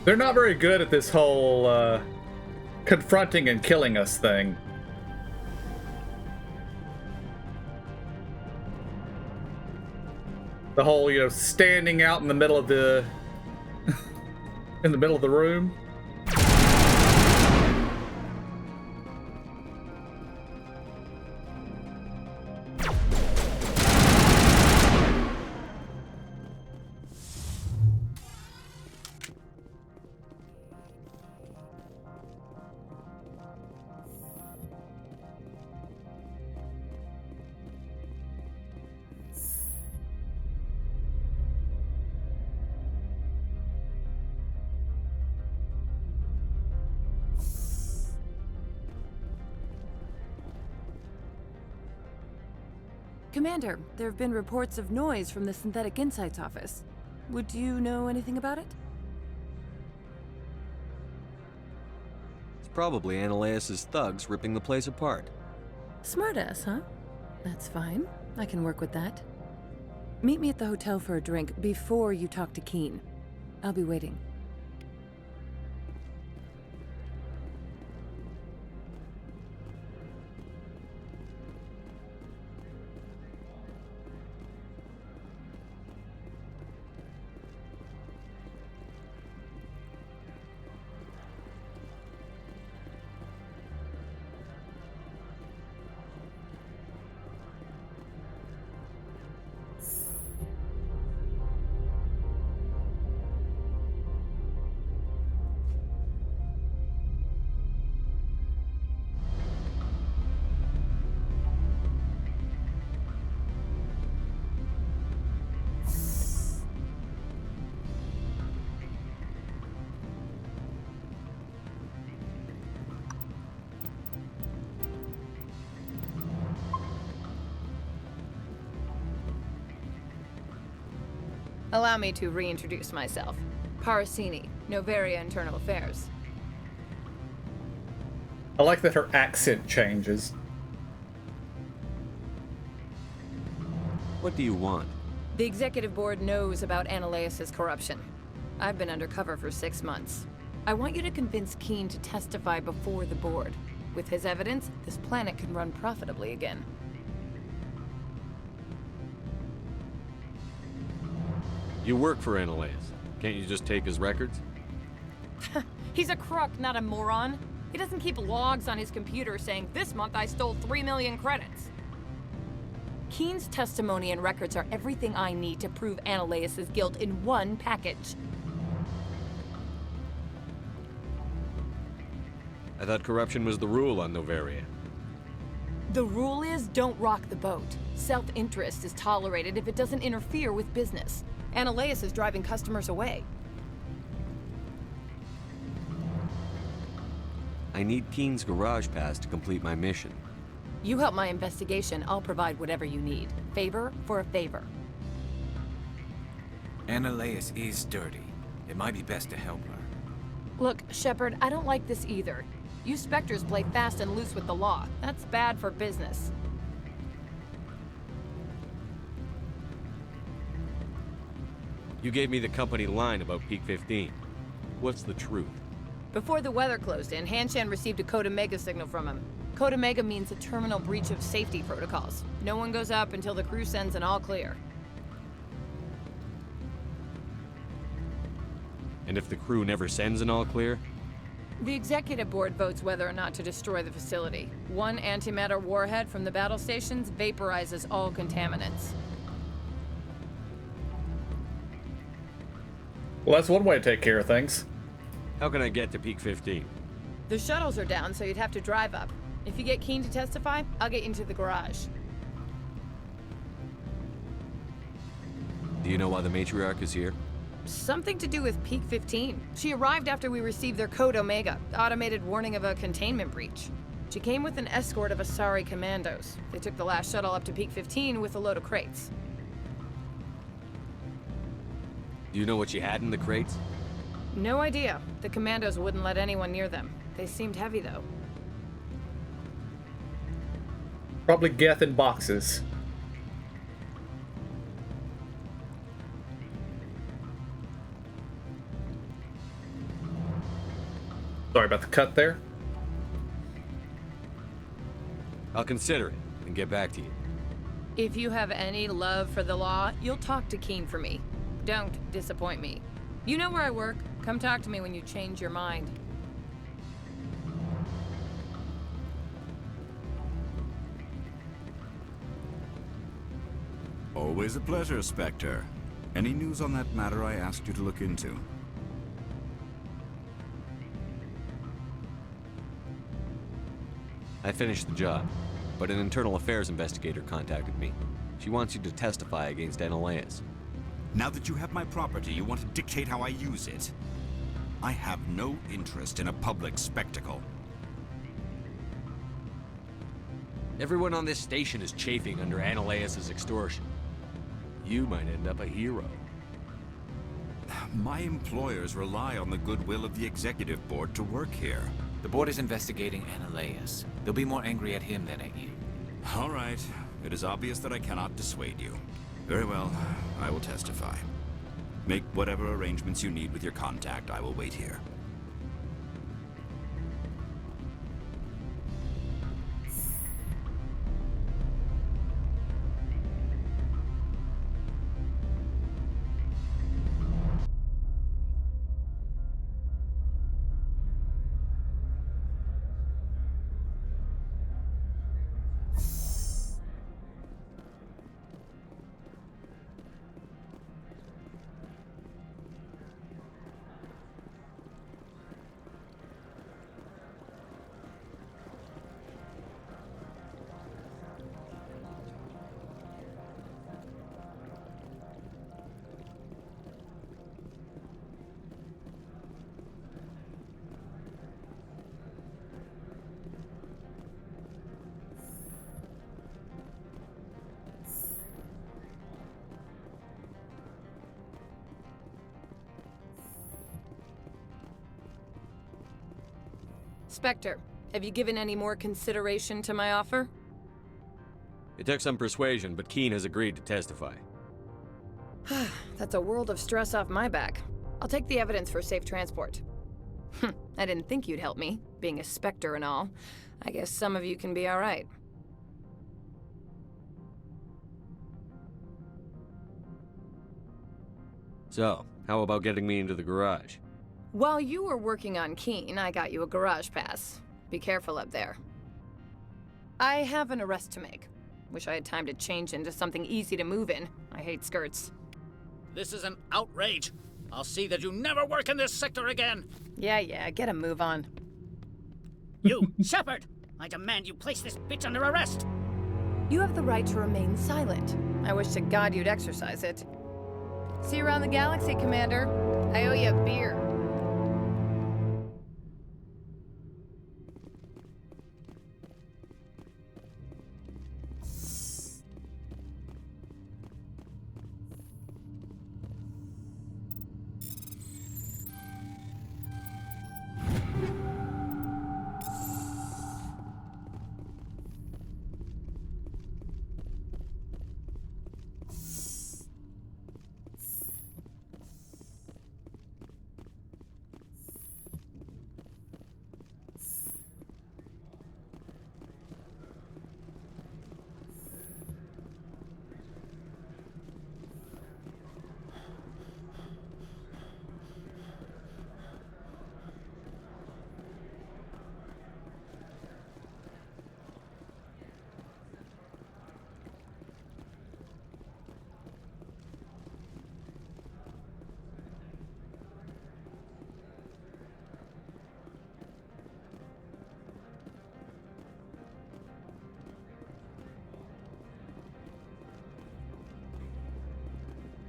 They're not very good at this whole, confronting and killing us thing. The whole, you know, standing out in the middle of the... in the middle of the room. Commander, there have been reports of noise from the Synthetic Insights office. Would you know anything about it? It's probably Annaleus' thugs ripping the place apart. Smartass, huh? That's fine. I can work with that. Meet me at the hotel for a drink before you talk to Keen. I'll be waiting. Allow me to reintroduce myself. Parasini, Noveria Internal Affairs. I like that her accent changes. What do you want? The executive board knows about Ananias' corruption. I've been undercover for 6 months. I want you to convince Keene to testify before the board. With his evidence, this planet can run profitably again. You work for Ananias. Can't you just take his records? He's a crook, not a moron. He doesn't keep logs on his computer saying, this month I stole 3 million credits. Keene's testimony and records are everything I need to prove Ananias' guilt in one package. I thought corruption was the rule on Noveria. The rule is, don't rock the boat. Self-interest is tolerated if it doesn't interfere with business. Ananias is driving customers away. I need Keene's garage pass to complete my mission. You help my investigation, I'll provide whatever you need. Favor for a favor. Ananias is dirty. It might be best to help her. Look, Shepard, I don't like this either. You Spectres play fast and loose with the law. That's bad for business. You gave me the company line about Peak 15. What's the truth? Before the weather closed in, Hanshan received a Code Omega signal from him. Code Omega means a terminal breach of safety protocols. No one goes up until the crew sends an all clear. And if the crew never sends an all clear? The executive board votes whether or not to destroy the facility. One antimatter warhead from the battle stations vaporizes all contaminants. Well, that's one way to take care of things. How can I get to Peak 15? The shuttles are down, so you'd have to drive up. If you get Keene to testify, I'll get you into the garage. Do you know why the matriarch is here? Something to do with Peak 15. She arrived after we received their Code Omega, automated warning of a containment breach. She came with an escort of Asari commandos. They took the last shuttle up to Peak 15 with a load of crates. Do you know what she had in the crates? No idea. The commandos wouldn't let anyone near them. They seemed heavy, though. Probably Geth in boxes. Sorry about the cut there. I'll consider it and get back to you. If you have any love for the law, you'll talk to Keene for me. Don't disappoint me. You know where I work. Come talk to me when you change your mind. Always a pleasure, Spectre. Any news on that matter I asked you to look into? I finished the job, but an internal affairs investigator contacted me. She wants you to testify against Ananias. Now that you have my property, you want to dictate how I use it? I have no interest in a public spectacle. Everyone on this station is chafing under Ananias' extortion. You might end up a hero. My employers rely on the goodwill of the executive board to work here. The board is investigating Ananias. They'll be more angry at him than at you. All right. It is obvious that I cannot dissuade you. Very well. I will testify. Make whatever arrangements you need with your contact. I will wait here. Spectre, have you given any more consideration to my offer? It took some persuasion, but Keen has agreed to testify. That's a world of stress off my back. I'll take the evidence for safe transport. I didn't think you'd help me, being a Spectre and all. I guess some of you can be alright. So, how about getting me into the garage? While you were working on Keen, I got you a garage pass. Be careful up there. I have an arrest to make. Wish I had time to change into something easy to move in. I hate skirts. This is an outrage. I'll see that you never work in this sector again. Yeah, get a move on. You, Shepard! I demand you place this bitch under arrest! You have the right to remain silent. I wish to God you'd exercise it. See you around the galaxy, Commander. I owe you a beer.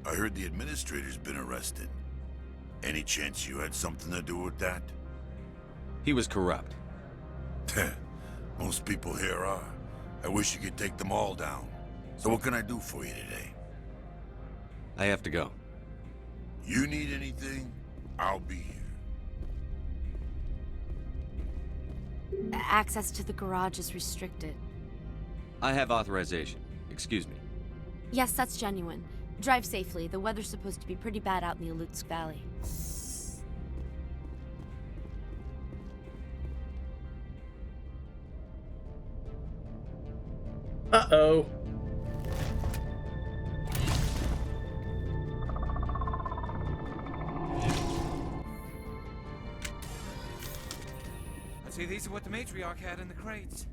I heard the administrator's been arrested. Any chance you had something to do with that? He was corrupt. Most people here are. I wish you could take them all down. So what can I do for you today? I have to go. You need anything, I'll be here. Access to the garage is restricted. I have authorization. Excuse me. Yes, that's genuine. Drive safely. The weather's supposed to be pretty bad out in the Alutsk Valley. Uh-oh. I'd say these are what the matriarch had in the crates.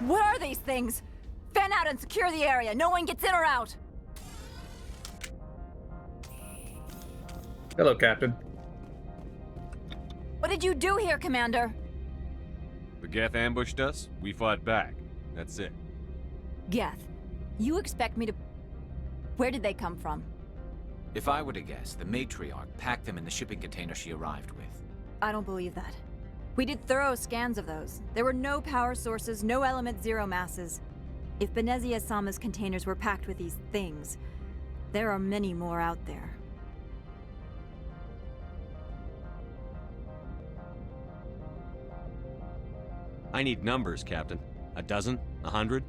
What are these things? Fan out and secure the area. No one gets in or out. Hello, Captain. What did you do here, Commander? The Geth ambushed us, we fought back. That's it. Geth, you expect me to... Where did they come from? If I were to guess, the matriarch packed them in the shipping container she arrived with. I don't believe that. We did thorough scans of those. There were no power sources, no element zero masses. If Benezia Sama's containers were packed with these things, there are many more out there. I need numbers, Captain. A dozen? 100?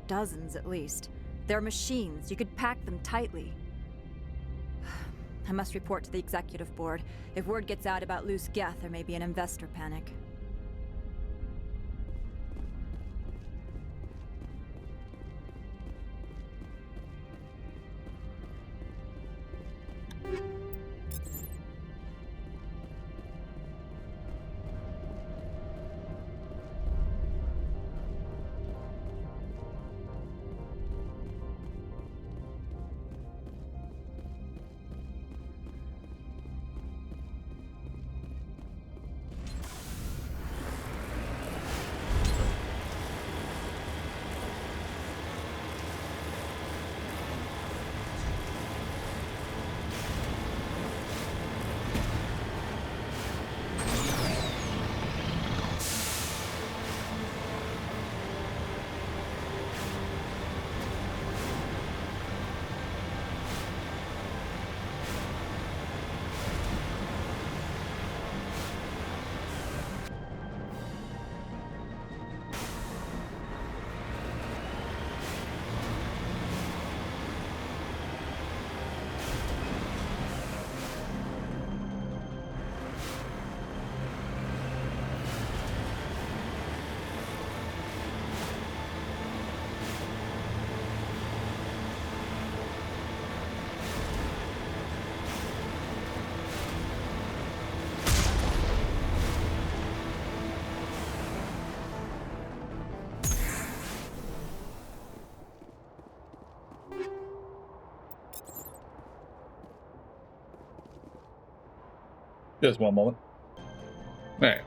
Dozens, at least. They're machines. You could pack them tightly. I must report to the executive board. If word gets out about loose Geth, there may be an investor panic. Just one moment. There.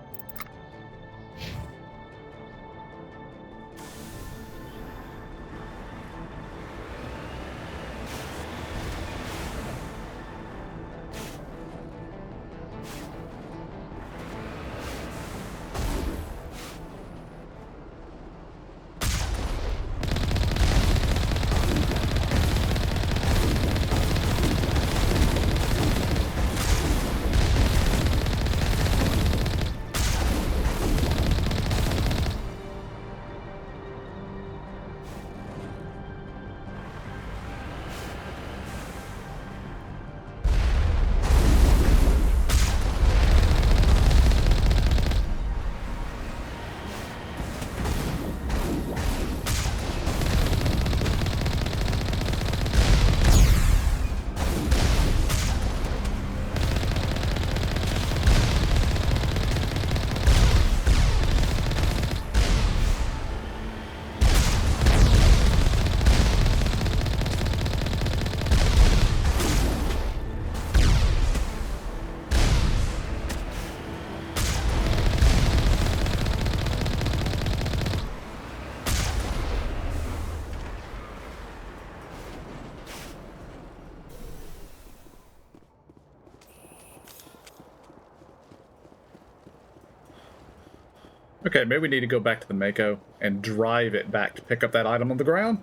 Okay, maybe we need to go back to the Mako and drive it back to pick up that item on the ground.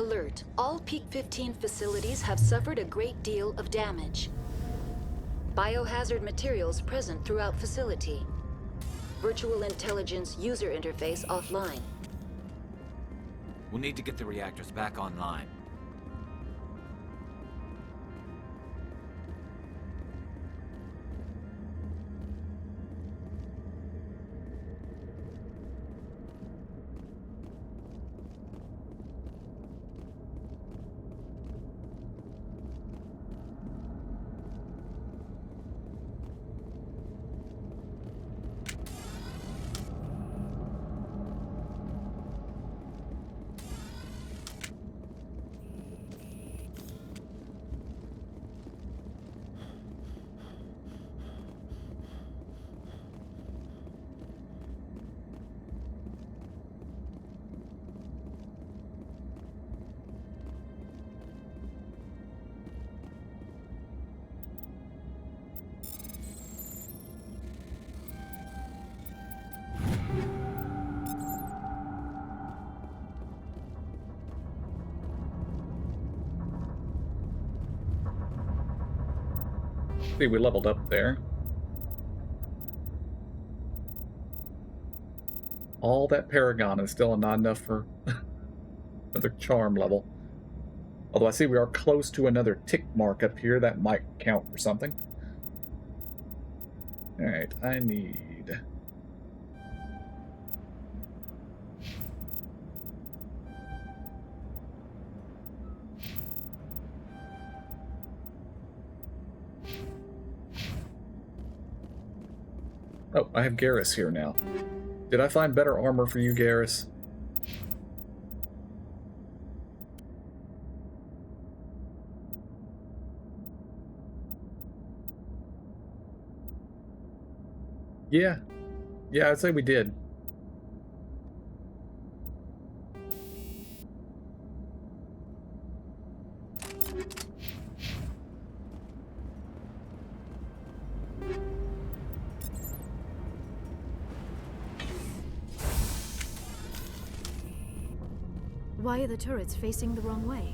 Alert. All Peak 15 facilities have suffered a great deal of damage. Biohazard materials present throughout facility. Virtual intelligence user interface offline. We'll need to get the reactors back online. See, we leveled up there. All that Paragon is still not enough for another charm level. Although I see we are close to another tick mark up here. That might count for something. Alright, I need... Oh, I have Garrus here now. Did I find better armor for you, Garrus? Yeah. Yeah, I'd say we did. Why are the turrets facing the wrong way?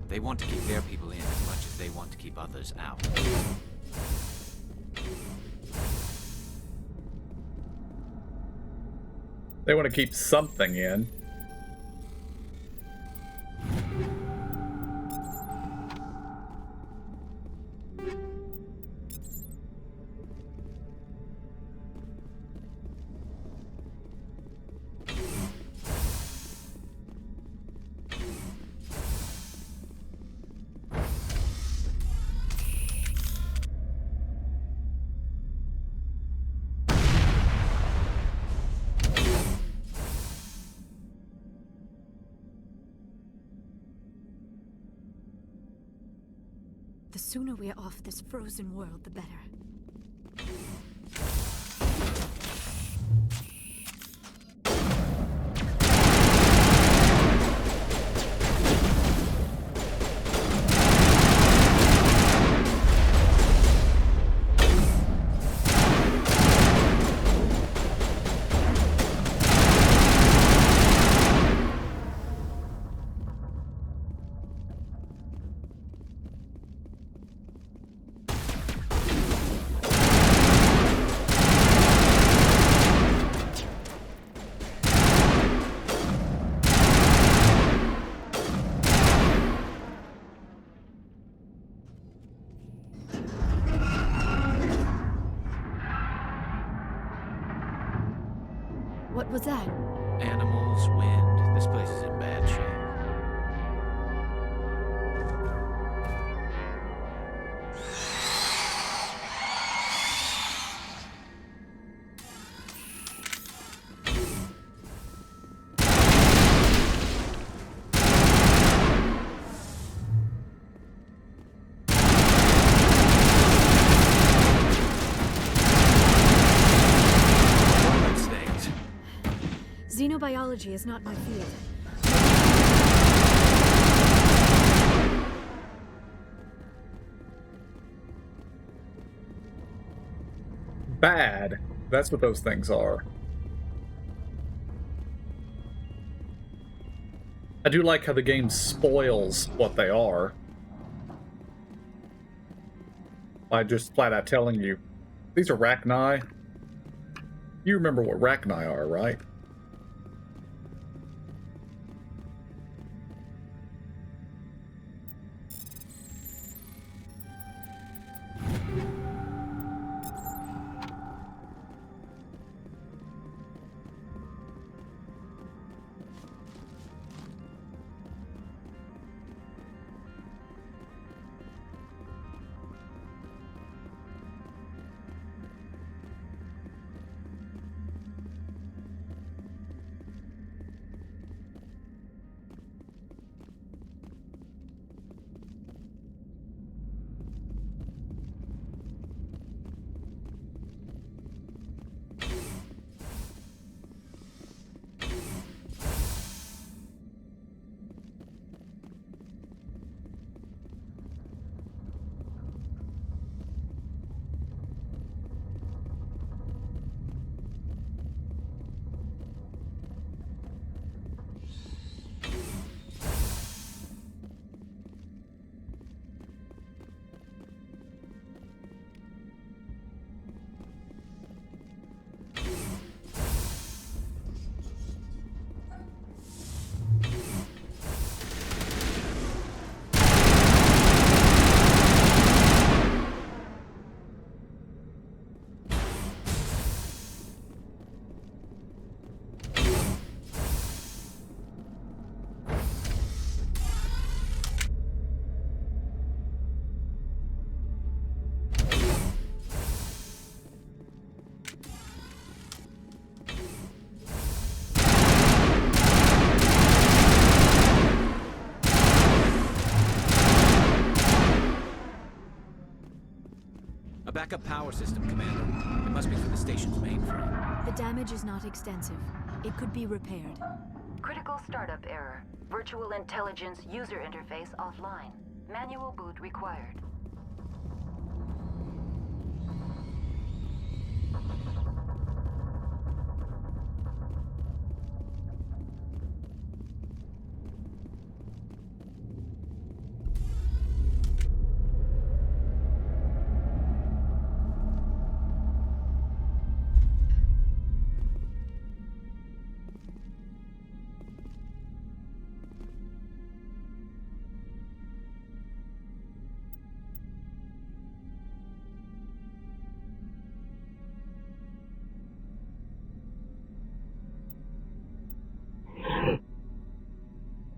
They want to keep their people in as much as they want to keep others out. They want to keep something in. The sooner we're off this frozen world, the better. What was that? Animals, wind. This place is in bad shape. Xenobiology is not my field. Bad. That's what those things are. I do like how the game spoils what they are by just flat out telling you, these are Rachni. You remember what Rachni are, right? A backup power system, Commander. It must be for the station's mainframe. The damage is not extensive. It could be repaired. Critical startup error. Virtual intelligence user interface offline. Manual boot required.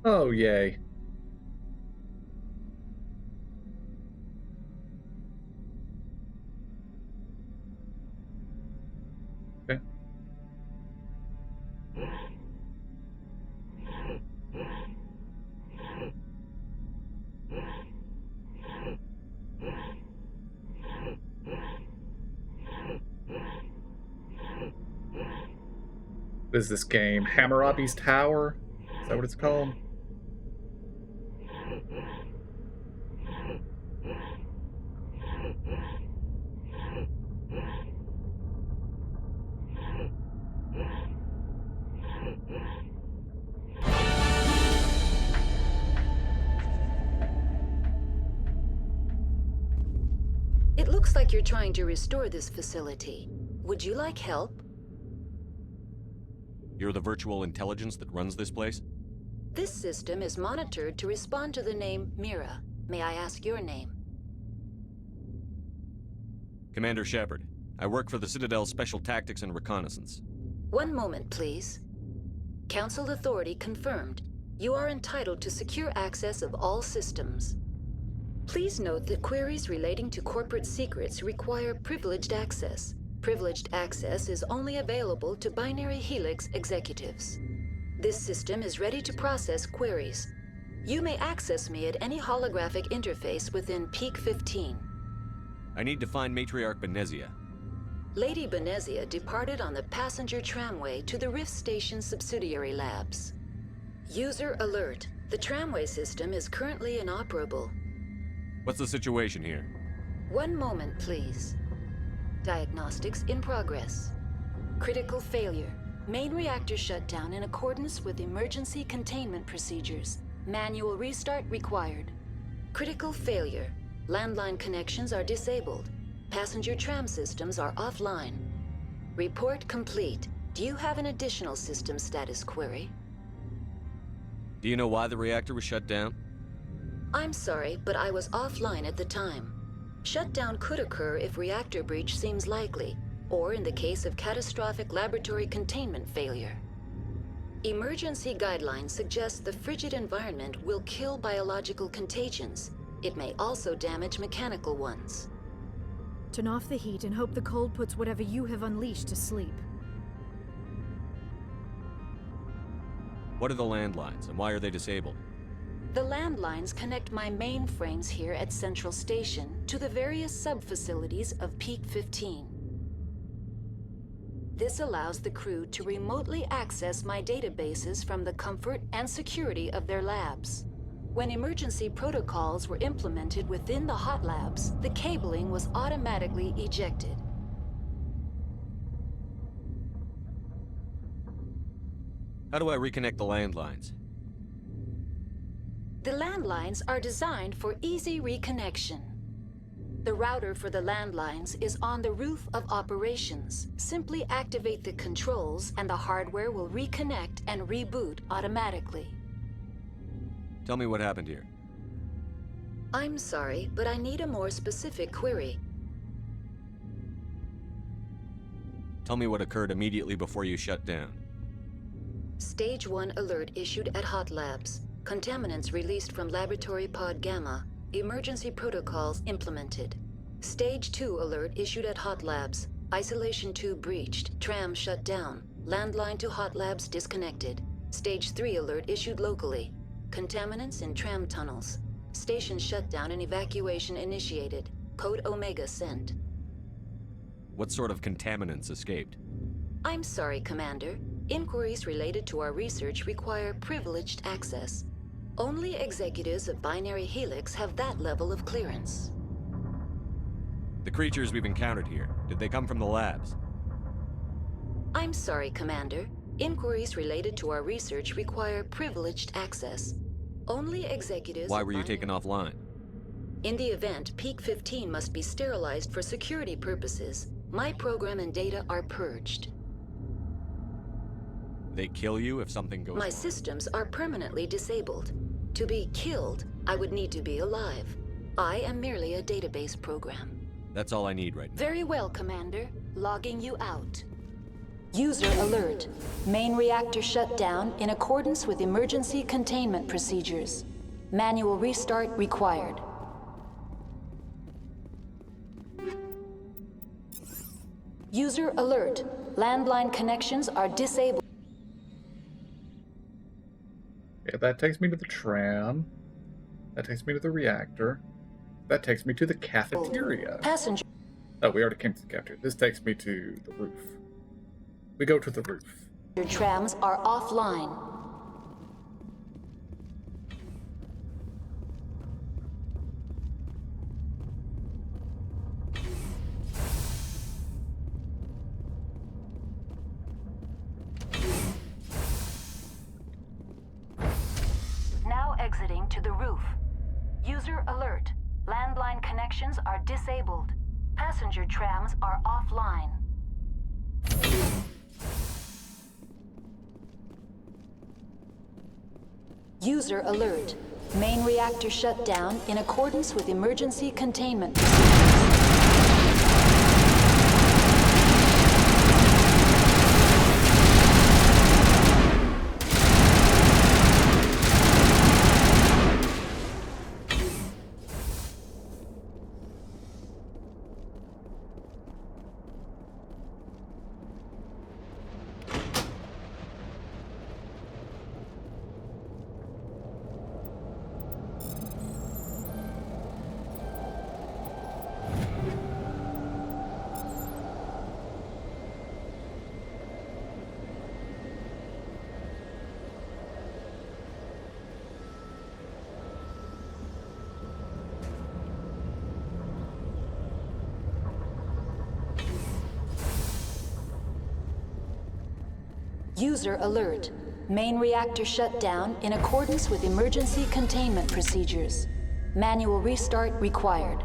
Oh, yay. Okay. What is this game? Hammurabi's Tower? Is that what it's called? It looks like you're trying to restore this facility. Would you like help? You're the virtual intelligence that runs this place? This system is monitored to respond to the name Mira. May I ask your name? Commander Shepard. I work for the Citadel's Special Tactics and Reconnaissance. One moment, please. Council authority confirmed. You are entitled to secure access of all systems. Please note that queries relating to corporate secrets require privileged access. Privileged access is only available to Binary Helix executives. This system is ready to process queries. You may access me at any holographic interface within Peak 15. I need to find Matriarch Benezia. Lady Benezia departed on the passenger tramway to the Rift Station subsidiary labs. User alert. The tramway system is currently inoperable. What's the situation here? One moment, please. Diagnostics in progress. Critical failure. Main reactor shut down in accordance with emergency containment procedures. Manual restart required. Critical failure. Landline connections are disabled. Passenger tram systems are offline. Report complete. Do you have an additional system status query? Do you know why the reactor was shut down? I'm sorry, but I was offline at the time. Shutdown could occur if reactor breach seems likely, or in the case of catastrophic laboratory containment failure. Emergency guidelines suggest the frigid environment will kill biological contagions. It may also damage mechanical ones. Turn off the heat and hope the cold puts whatever you have unleashed to sleep. What are the landlines, and why are they disabled? The landlines connect my mainframes here at Central Station to the various sub-facilities of Peak 15. This allows the crew to remotely access my databases from the comfort and security of their labs. When emergency protocols were implemented within the hot labs, the cabling was automatically ejected. How do I reconnect the landlines? The landlines are designed for easy reconnection. The router for the landlines is on the roof of operations. Simply activate the controls and the hardware will reconnect and reboot automatically. Tell me what happened here. I'm sorry, but I need a more specific query. Tell me what occurred immediately before you shut down. Stage 1 alert issued at Hot Labs. Contaminants released from Laboratory Pod Gamma. Emergency protocols implemented. Stage 2 alert issued at Hot Labs. Isolation tube breached. Tram shut down. Landline to Hot Labs disconnected. Stage 3 alert issued locally. Contaminants in tram tunnels. Station shutdown and evacuation initiated. Code Omega sent. What sort of contaminants escaped? I'm sorry, Commander. Inquiries related to our research require privileged access. Only executives of Binary Helix have that level of clearance. The creatures we've encountered here, did they come from the labs? I'm sorry, Commander. Inquiries related to our research require privileged access. Only executives... Why were you taken offline? In the event, Peak 15 must be sterilized for security purposes. My program and data are purged. They kill you if something goes My wrong? systems are permanently disabled. To be killed, I would need to be alive. I am merely a database program. That's all I need right now. Very well, Commander. Logging you out. User alert. Main reactor shut down in accordance with emergency containment procedures. Manual restart required. User alert. Landline connections are disabled. Yeah, that takes me to the tram. That takes me to the reactor. That takes me to the cafeteria. Passenger. Oh, we already came to the cafeteria. This takes me to the roof. We go to the roof. Your trams are offline. Now exiting to the roof. User alert. Landline connections are disabled. Passenger trams are offline. User alert. Main reactor shut down in accordance with emergency containment procedures. User alert. Main reactor shut down in accordance with emergency containment procedures. Manual restart required.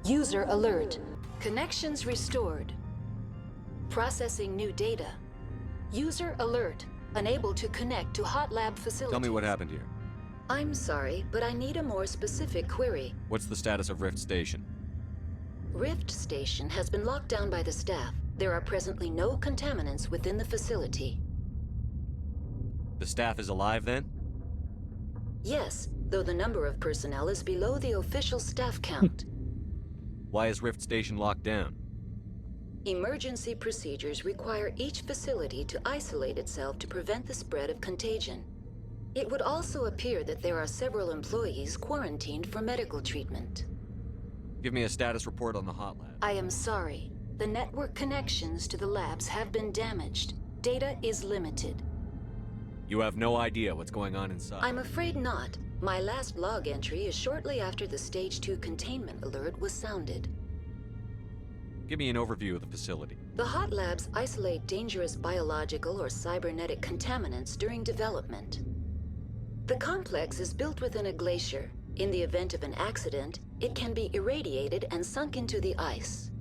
User alert. Connections restored. Processing new data. User alert. Unable to connect to hot lab facility. Tell me what happened here. I'm sorry, but I need a more specific query. What's the status of Rift Station? Rift Station has been locked down by the staff. There are presently no contaminants within the facility. The staff is alive then? Yes, though the number of personnel is below the official staff count. Why is Rift Station locked down? Emergency procedures require each facility to isolate itself to prevent the spread of contagion. It would also appear that there are several employees quarantined for medical treatment. Give me a status report on the hot lab. I am sorry. The network connections to the labs have been damaged. Data is limited. You have no idea what's going on inside. I'm afraid not. My last log entry is shortly after the Stage 2 containment alert was sounded. Give me an overview of the facility. The hot labs isolate dangerous biological or cybernetic contaminants during development. The complex is built within a glacier. In the event of an accident, it can be irradiated and sunk into the ice.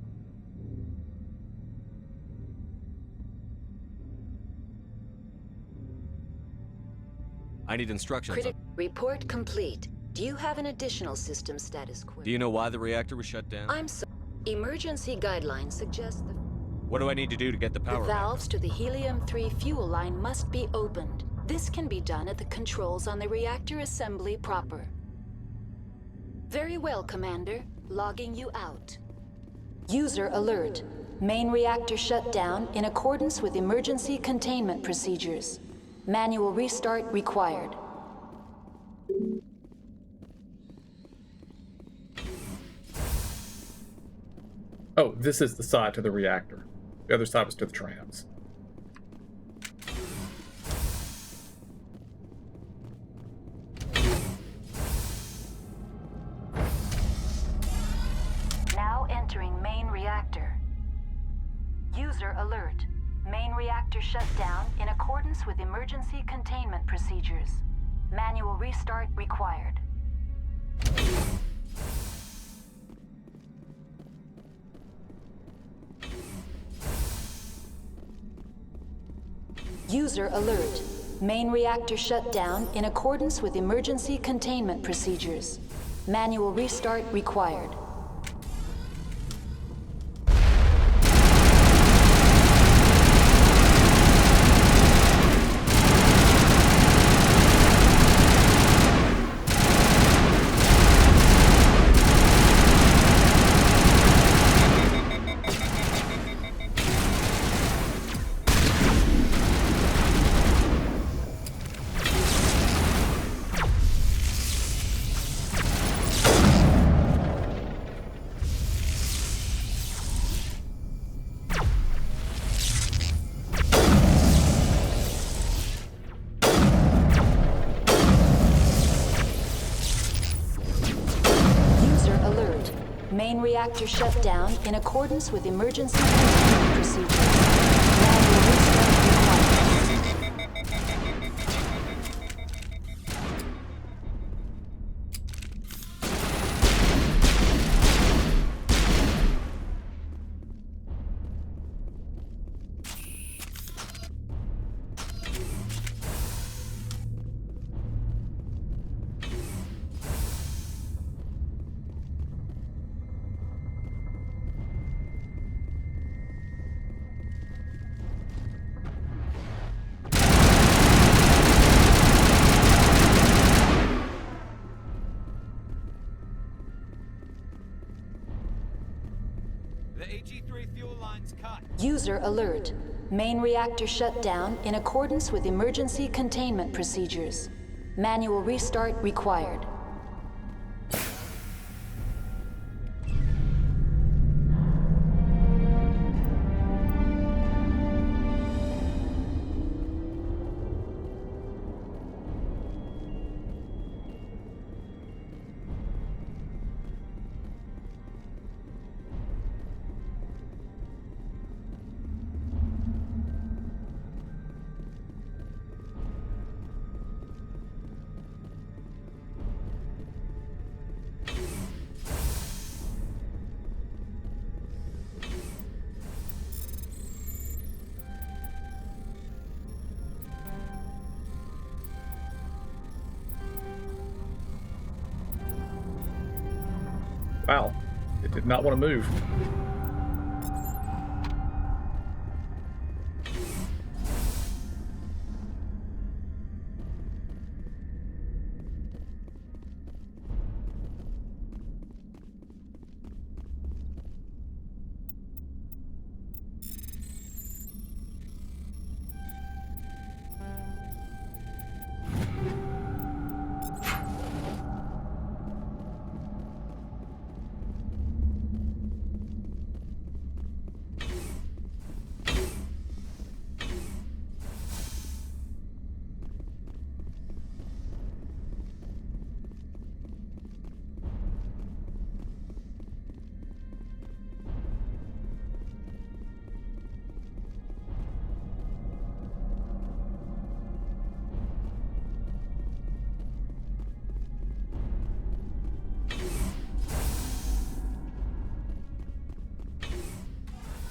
I need instructions. Report complete. Do you have an additional system status query? Do you know why the reactor was shut down? I'm sorry. Emergency guidelines suggest the... What do I need to do to get the power The valves to the helium-3 fuel line must be opened. This can be done at the controls on the reactor assembly proper. Very well, Commander. Logging you out. User alert. Main reactor shut down in accordance with emergency containment procedures. Manual restart required. Oh, this is the side to the reactor. The other side was to the trams. Now entering main reactor. User alert. Main reactor shut down in accordance with emergency containment procedures. Manual restart required. User alert. Main reactor shut down in accordance with emergency containment procedures. Manual restart required. Main reactor shut down in accordance with emergency containment procedures. Manual restart required. The AG3 fuel line's cut. User alert. Main reactor shut down in accordance with emergency containment procedures. Manual restart required. Wow, it did not want to move.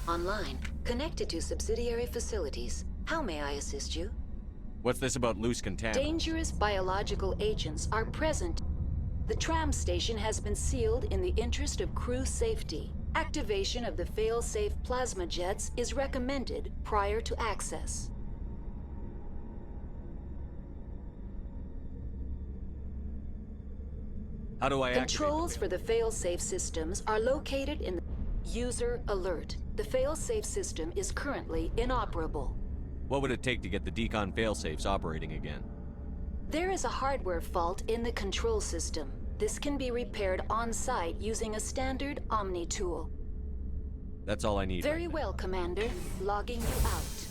Online, connected to subsidiary facilities. How may I assist you? What's this about loose contaminants? Dangerous biological agents are present. The tram station has been sealed in the interest of crew safety. Activation of the fail-safe plasma jets is recommended prior to access. How do I activate Controls for the fail-safe systems are located in the User alert. The fail-safe system is currently inoperable. What would it take to get the decon failsafes operating again? There is a hardware fault in the control system. This can be repaired on-site using a standard Omni tool. That's all I need. Very well, Commander. Logging you out.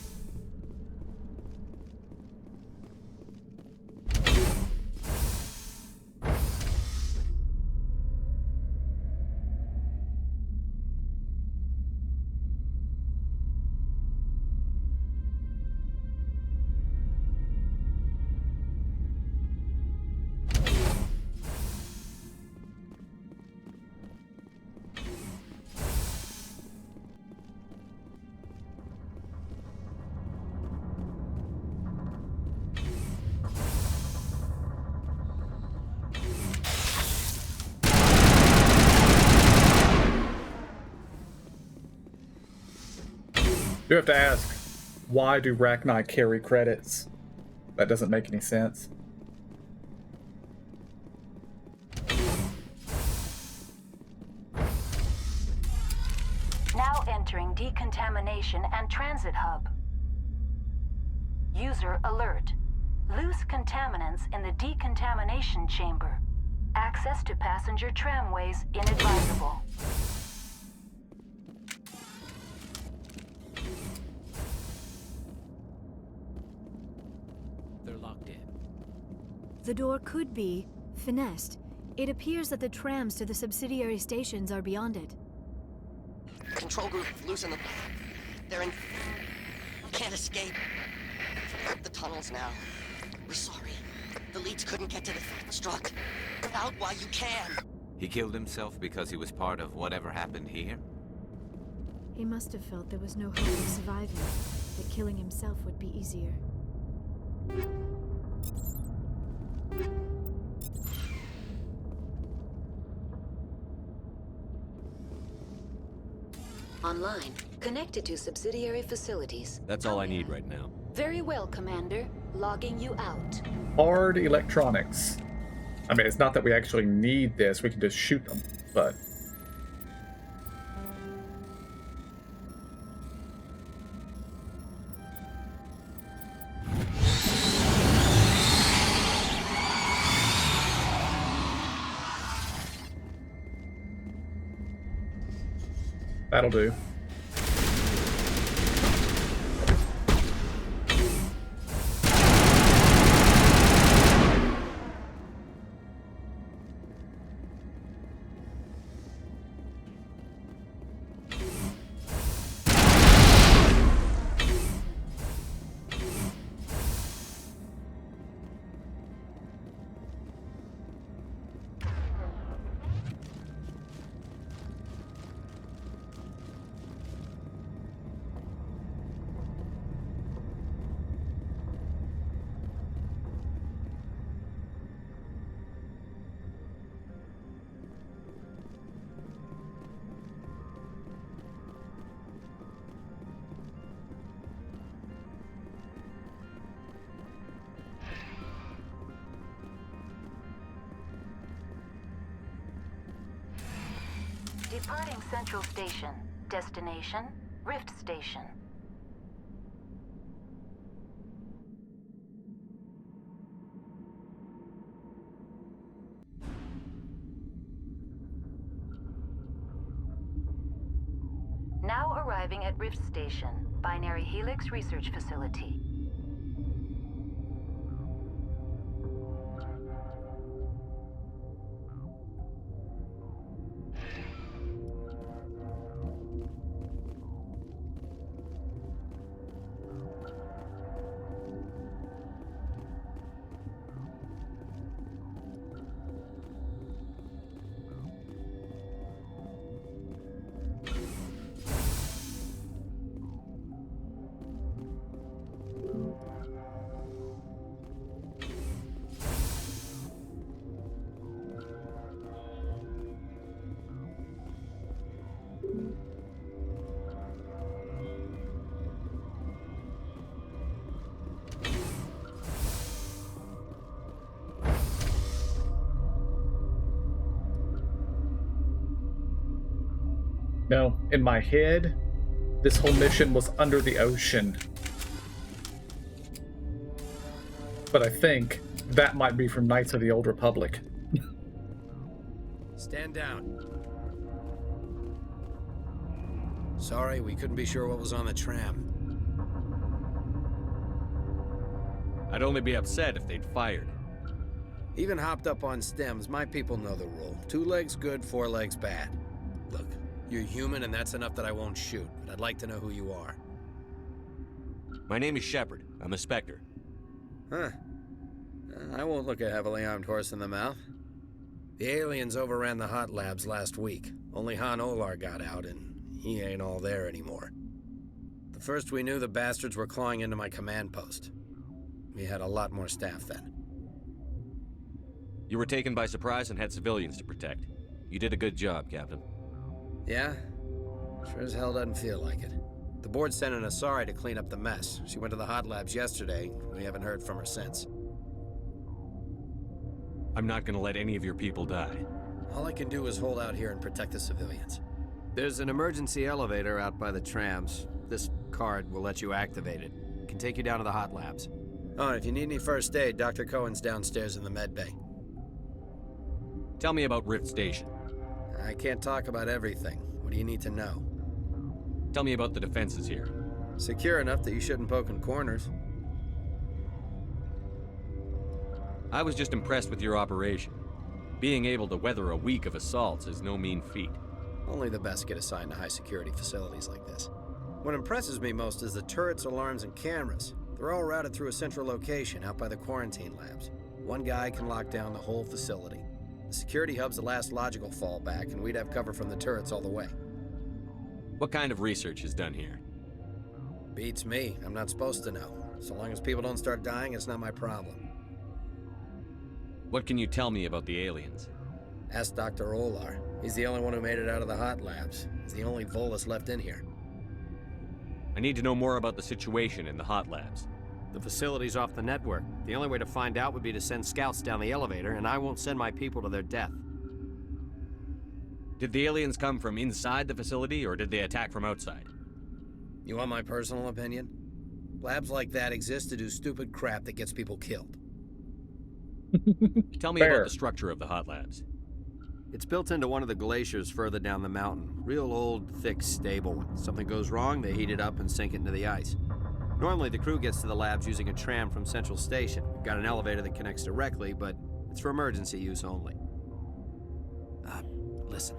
You have to ask, why do Rachni carry credits? That doesn't make any sense. Now entering decontamination and transit hub. User alert. Loose contaminants in the decontamination chamber. Access to passenger tramways inadvisable. They're locked in. The door could be finessed. It appears that the trams to the subsidiary stations are beyond it. Control group, loosen them. They're in... Can't escape. The tunnels now. We're sorry. The leads couldn't get to the struck. Get out while you can. He killed himself because he was part of whatever happened here? He must have felt there was no hope of surviving, that killing himself would be easier. Online, connected to subsidiary facilities. That's all I need right now. Very well, Commander. Logging you out. Hard electronics. I mean, it's not that we actually need this, we can just shoot them, but... That'll do. Departing Central Station. Destination, Rift Station. Now arriving at Rift Station, Binary Helix Research Facility. No, in my head, this whole mission was under the ocean. But I think that might be from Knights of the Old Republic. Stand down. Sorry, we couldn't be sure what was on the tram. I'd only be upset if they'd fired. Even hopped up on stems, my people know the rule. 2 legs good, 4 legs bad. Look, you're human and that's enough that I won't shoot, but I'd like to know who you are. My name is Shepard. I'm a Spectre. Huh. I won't look a heavily armed horse in the mouth. The aliens overran the hot labs last week. Only Han Olar got out, and he ain't all there anymore. The first we knew, the bastards were clawing into my command post. We had a lot more staff then. You were taken by surprise and had civilians to protect. You did a good job, Captain. Yeah? Sure as hell doesn't feel like it. The board sent an Asari to clean up the mess. She went to the hot labs yesterday. We haven't heard from her since. I'm not gonna let any of your people die. All I can do is hold out here and protect the civilians. There's an emergency elevator out by the trams. This card will let you activate it. It can take you down to the hot labs. Oh, and if you need any first aid, Dr. Cohen's downstairs in the med bay. Tell me about Rift Station. I can't talk about everything. What do you need to know? Tell me about the defenses here. Secure enough that you shouldn't poke in corners. I was just impressed with your operation. Being able to weather a week of assaults is no mean feat. Only the best get assigned to high-security facilities like this. What impresses me most is the turrets, alarms, and cameras. They're all routed through a central location out by the quarantine labs. One guy can lock down the whole facility. The security hub's the last logical fallback, and we'd have cover from the turrets all the way. What kind of research is done here? Beats me. I'm not supposed to know. So long as people don't start dying, it's not my problem. What can you tell me about the aliens? Ask Dr. Olar. He's the only one who made it out of the hot labs. He's the only Volus left in here. I need to know more about the situation in the hot labs. The facility's off the network. The only way to find out would be to send scouts down the elevator, and I won't send my people to their death. Did the aliens come from inside the facility, or did they attack from outside? You want my personal opinion? Labs like that exist to do stupid crap that gets people killed. Tell me about the structure of the hot labs. It's built into one of the glaciers further down the mountain. Real old, thick, stable one. Something goes wrong, they heat it up and sink it into the ice. Normally, the crew gets to the labs using a tram from Central Station. We've got an elevator that connects directly, but it's for emergency use only. Listen.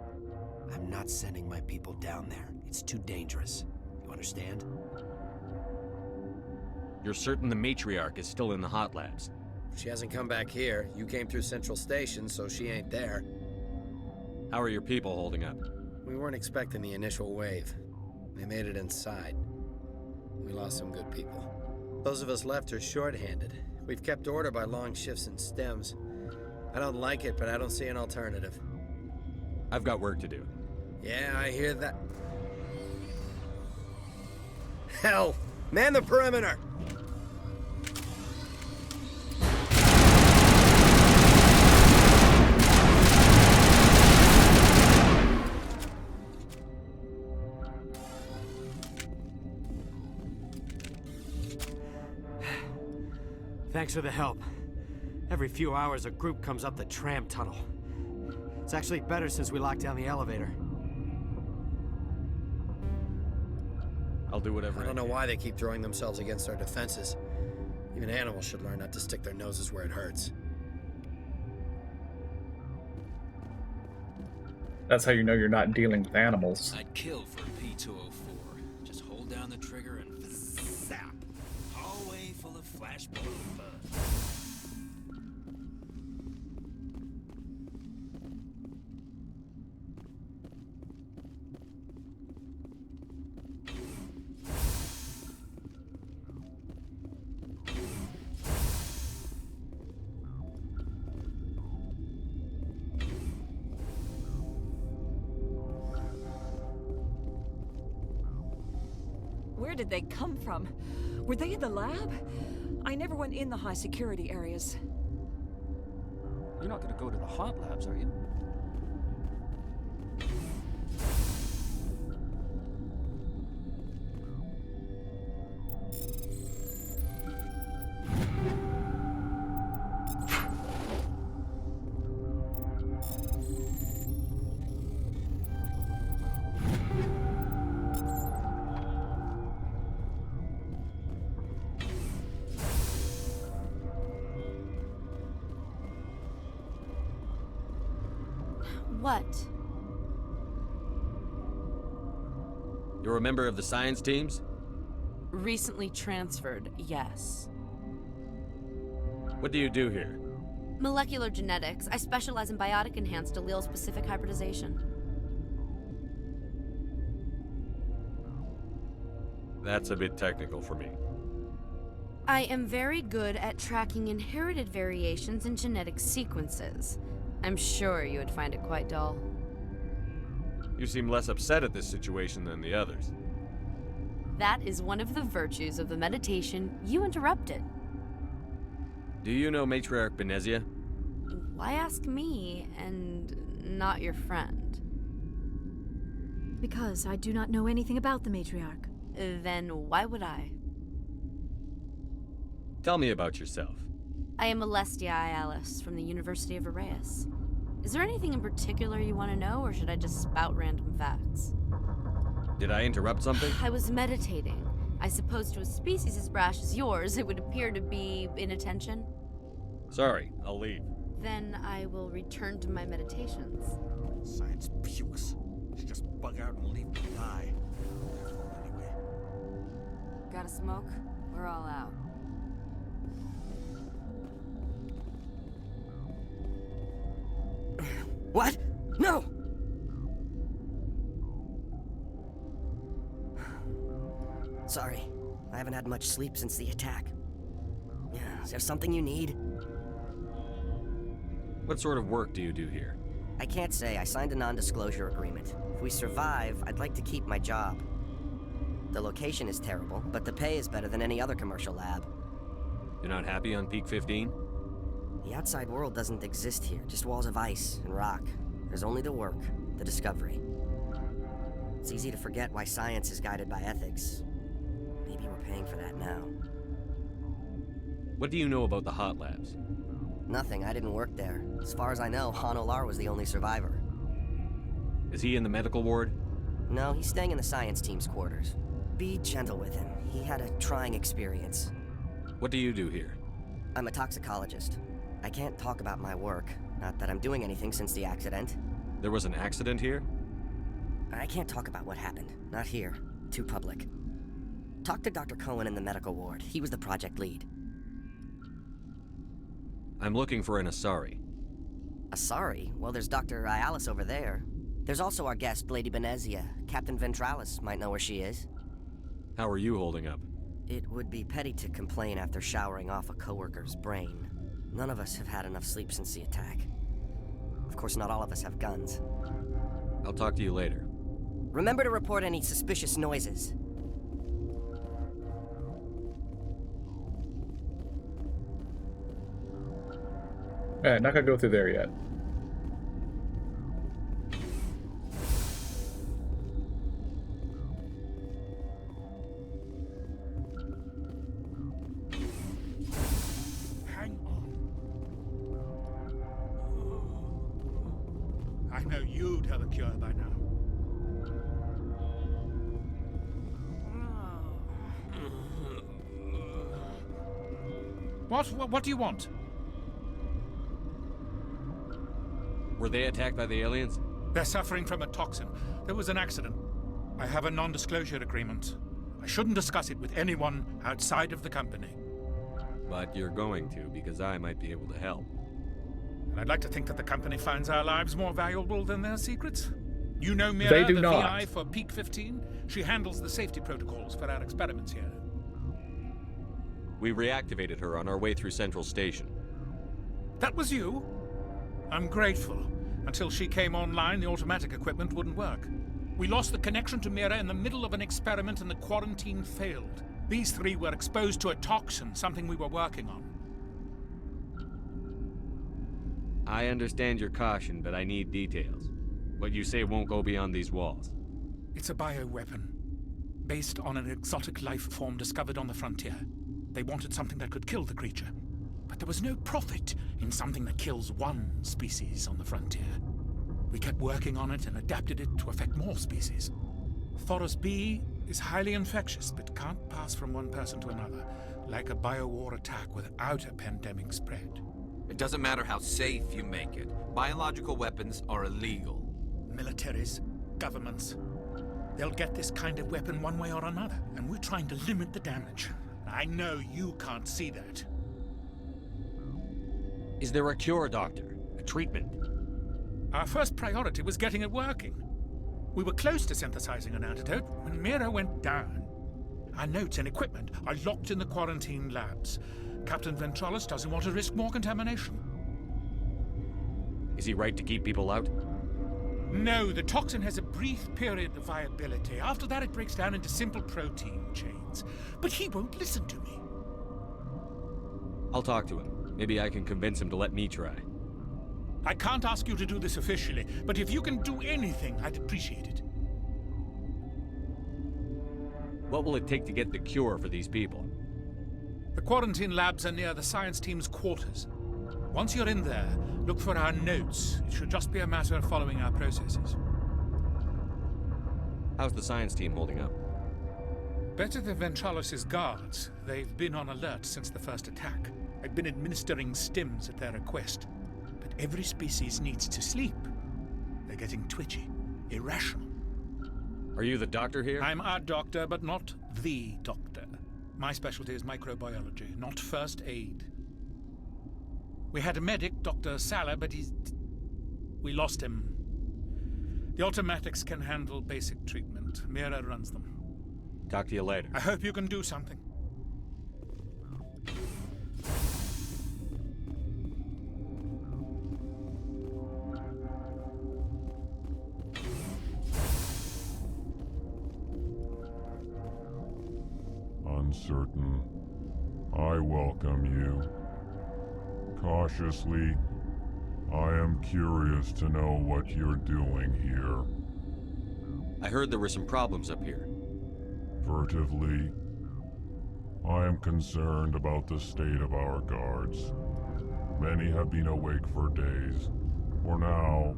I'm not sending my people down there. It's too dangerous. You understand? You're certain the matriarch is still in the hot labs? She hasn't come back here. You came through Central Station, so she ain't there. How are your people holding up? We weren't expecting the initial wave. They made it inside. We lost some good people. Those of us left are short-handed. We've kept order by long shifts and stems. I don't like it, but I don't see an alternative. I've got work to do. Yeah, I hear that. Hell! Man the perimeter! Thanks for the help. Every few hours, a group comes up the tram tunnel. It's actually better since we locked down the elevator. I'll do whatever I don't know why they keep throwing themselves against our defenses. Even animals should learn not to stick their noses where it hurts. That's how you know you're not dealing with animals. I'd kill for a P-204. Just hold down the trigger and zap. Hallway full of flashbulb buzz. Where did they come from? Were they in the lab? I never went in the high security areas. You're not gonna go to the hot labs, are you? What? You're a member of the science teams? Recently transferred, yes. What do you do here? Molecular genetics. I specialize in biotic-enhanced allele-specific hybridization. That's a bit technical for me. I am very good at tracking inherited variations in genetic sequences. I'm sure you would find it quite dull. You seem less upset at this situation than the others. That is one of the virtues of the meditation you interrupted. Do you know Matriarch Benezia? Why ask me and not your friend? Because I do not know anything about the matriarch. Then why would I? Tell me about yourself. I am Alestia Alice from the University of Arraeus. Is there anything in particular you want to know, or should I just spout random facts? Did I interrupt something? I was meditating. I suppose to a species as brash as yours, it would appear to be inattention. Sorry, I'll leave. Then I will return to my meditations. Science pukes. Should just bug out and leave to die. Anyway. Got a smoke? We're all out. What? No! Sorry. I haven't had much sleep since the attack. Is there something you need? What sort of work do you do here? I can't say. I signed a non-disclosure agreement. If we survive, I'd like to keep my job. The location is terrible, but the pay is better than any other commercial lab. You're not happy on Peak 15? The outside world doesn't exist here, just walls of ice and rock. There's only the work, the discovery. It's easy to forget why science is guided by ethics. Maybe we're paying for that now. What do you know about the hot labs? Nothing, I didn't work there. As far as I know, Han Olar was the only survivor. Is he in the medical ward? No, he's staying in the science team's quarters. Be gentle with him. He had a trying experience. What do you do here? I'm a toxicologist. I can't talk about my work. Not that I'm doing anything since the accident. There was an accident here? I can't talk about what happened. Not here. Too public. Talk to Dr. Cohen in the medical ward. He was the project lead. I'm looking for an Asari. Asari? Well, there's Dr. Ayalis over there. There's also our guest, Lady Benezia. Captain Ventralis might know where she is. How are you holding up? It would be petty to complain after showering off a coworker's brain. None of us have had enough sleep since the attack. Of course, not all of us have guns. I'll talk to you later. Remember to report any suspicious noises. Alright, not gonna go through there yet. Hang on. I know you'd have a cure by now. What do you want? Were they attacked by the aliens? They're suffering from a toxin. There was an accident. I have a non-disclosure agreement. I shouldn't discuss it with anyone outside of the company. But you're going to, because I might be able to help. And I'd like to think that the company finds our lives more valuable than their secrets. You know Mira, They do the not. VI for Peak 15? She handles the safety protocols for our experiments here. We reactivated her on our way through Central Station. That was you? I'm grateful. Until she came online, the automatic equipment wouldn't work. We lost the connection to Mira in the middle of an experiment and the quarantine failed. These three were exposed to a toxin, something we were working on. I understand your caution, but I need details. What you say won't go beyond these walls. It's a bioweapon, based on an exotic life form discovered on the frontier. They wanted something that could kill the creature. But there was no profit in something that kills one species on the frontier. We kept working on it and adapted it to affect more species. Thoros B is highly infectious, but can't pass from one person to another, like a biowar attack without a pandemic spread. It doesn't matter how safe you make it. Biological weapons are illegal. Militaries, governments, they'll get this kind of weapon one way or another, and we're trying to limit the damage. I know you can't see that. Is there a cure, Doctor? A treatment? Our first priority was getting it working. We were close to synthesizing an antidote when Mira went down. Our notes and equipment are locked in the quarantine labs. Captain Ventralis doesn't want to risk more contamination. Is he right to keep people out? No, the toxin has a brief period of viability. After that, it breaks down into simple protein chains. But he won't listen to me. I'll talk to him. Maybe I can convince him to let me try. I can't ask you to do this officially, but if you can do anything, I'd appreciate it. What will it take to get the cure for these people? The quarantine labs are near the science team's quarters. Once you're in there, look for our notes. It should just be a matter of following our processes. How's the science team holding up? Better than Ventralis' guards. They've been on alert since the first attack. I've been administering stims at their request. But every species needs to sleep. They're getting twitchy, irrational. Are you the doctor here? I'm a doctor, but not the doctor. My specialty is microbiology, not first aid. We had a medic, Dr. Sala, but we lost him. The automatics can handle basic treatment. Mira runs them. Talk to you later. I hope you can do something. Uncertain. I welcome you. Cautiously, I am curious to know what you're doing here. I heard there were some problems up here. Furtively, I am concerned about the state of our guards. Many have been awake for days. For now,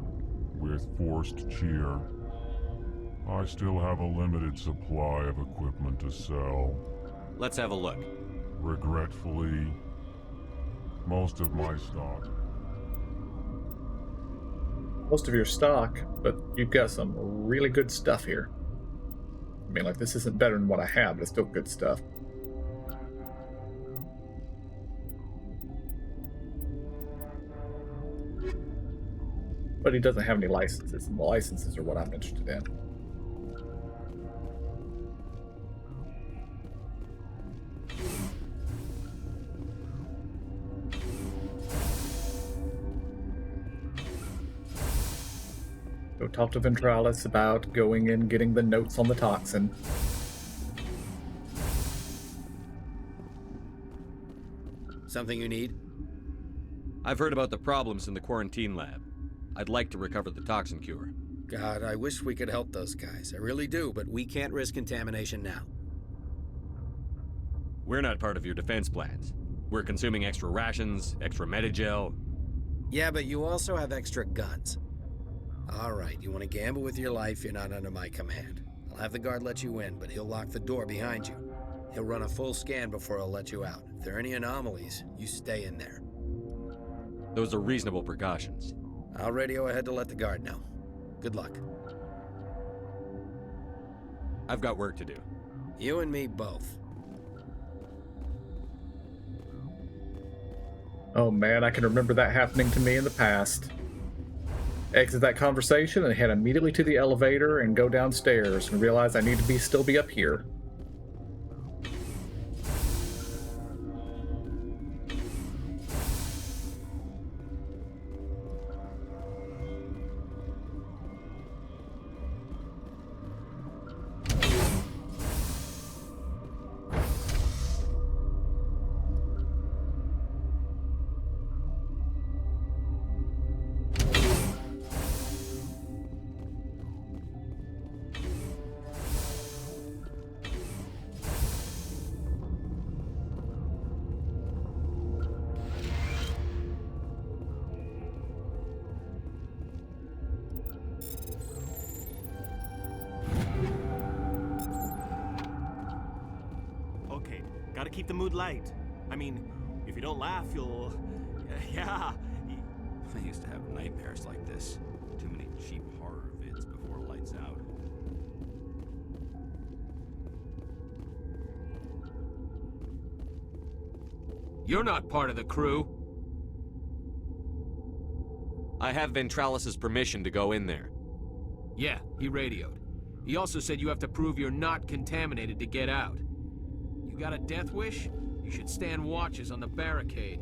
with forced cheer. I still have a limited supply of equipment to sell. Let's have a look. Regretfully, most of my stock. Most of your stock, but you've got some really good stuff here. I mean, like, this isn't better than what I have, but it's still good stuff. But he doesn't have any licenses, and the licenses are what I'm interested in. Go talk to Ventralis about going and getting the notes on the toxin. Something you need? I've heard about the problems in the quarantine lab. I'd like to recover the toxin cure. God, I wish we could help those guys. I really do, but we can't risk contamination now. We're not part of your defense plans. We're consuming extra rations, extra Medigel. Yeah, but you also have extra guns. All right, you want to gamble with your life, you're not under my command. I'll have the guard let you in, but he'll lock the door behind you. He'll run a full scan before he'll let you out. If there are any anomalies, you stay in there. Those are reasonable precautions. I'll radio ahead to let the guard know. Good luck. I've got work to do. You and me both. Oh man, I can remember that happening to me in the past. Exit that conversation and head immediately to the elevator and go downstairs and realize I need to still be up here. Gotta keep the mood light. I mean, if you don't laugh, you'll... yeah. I used to have nightmares like this. Too many cheap horror vids before lights out. You're not part of the crew. I have Ventralis' permission to go in there. Yeah, he radioed. He also said you have to prove you're not contaminated to get out. You got a death wish? You should stand watches on the barricade.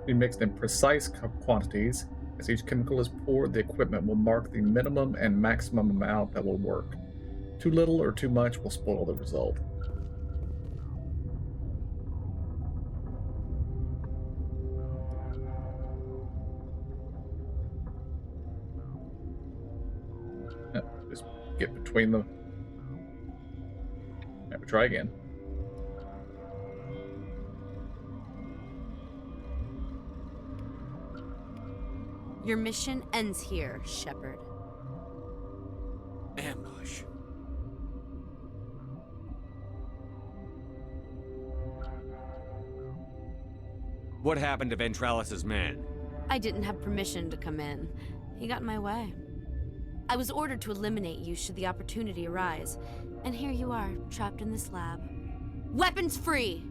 Be mixed in precise quantities. As each chemical is poured, the equipment will mark the minimum and maximum amount that will work. Too little or too much will spoil the result. Just get between them. Have to try again. Your mission ends here, Shepard. Ambush. What happened to Ventralis' man? I didn't have permission to come in. He got in my way. I was ordered to eliminate you should the opportunity arise. And here you are, trapped in this lab. Weapons free!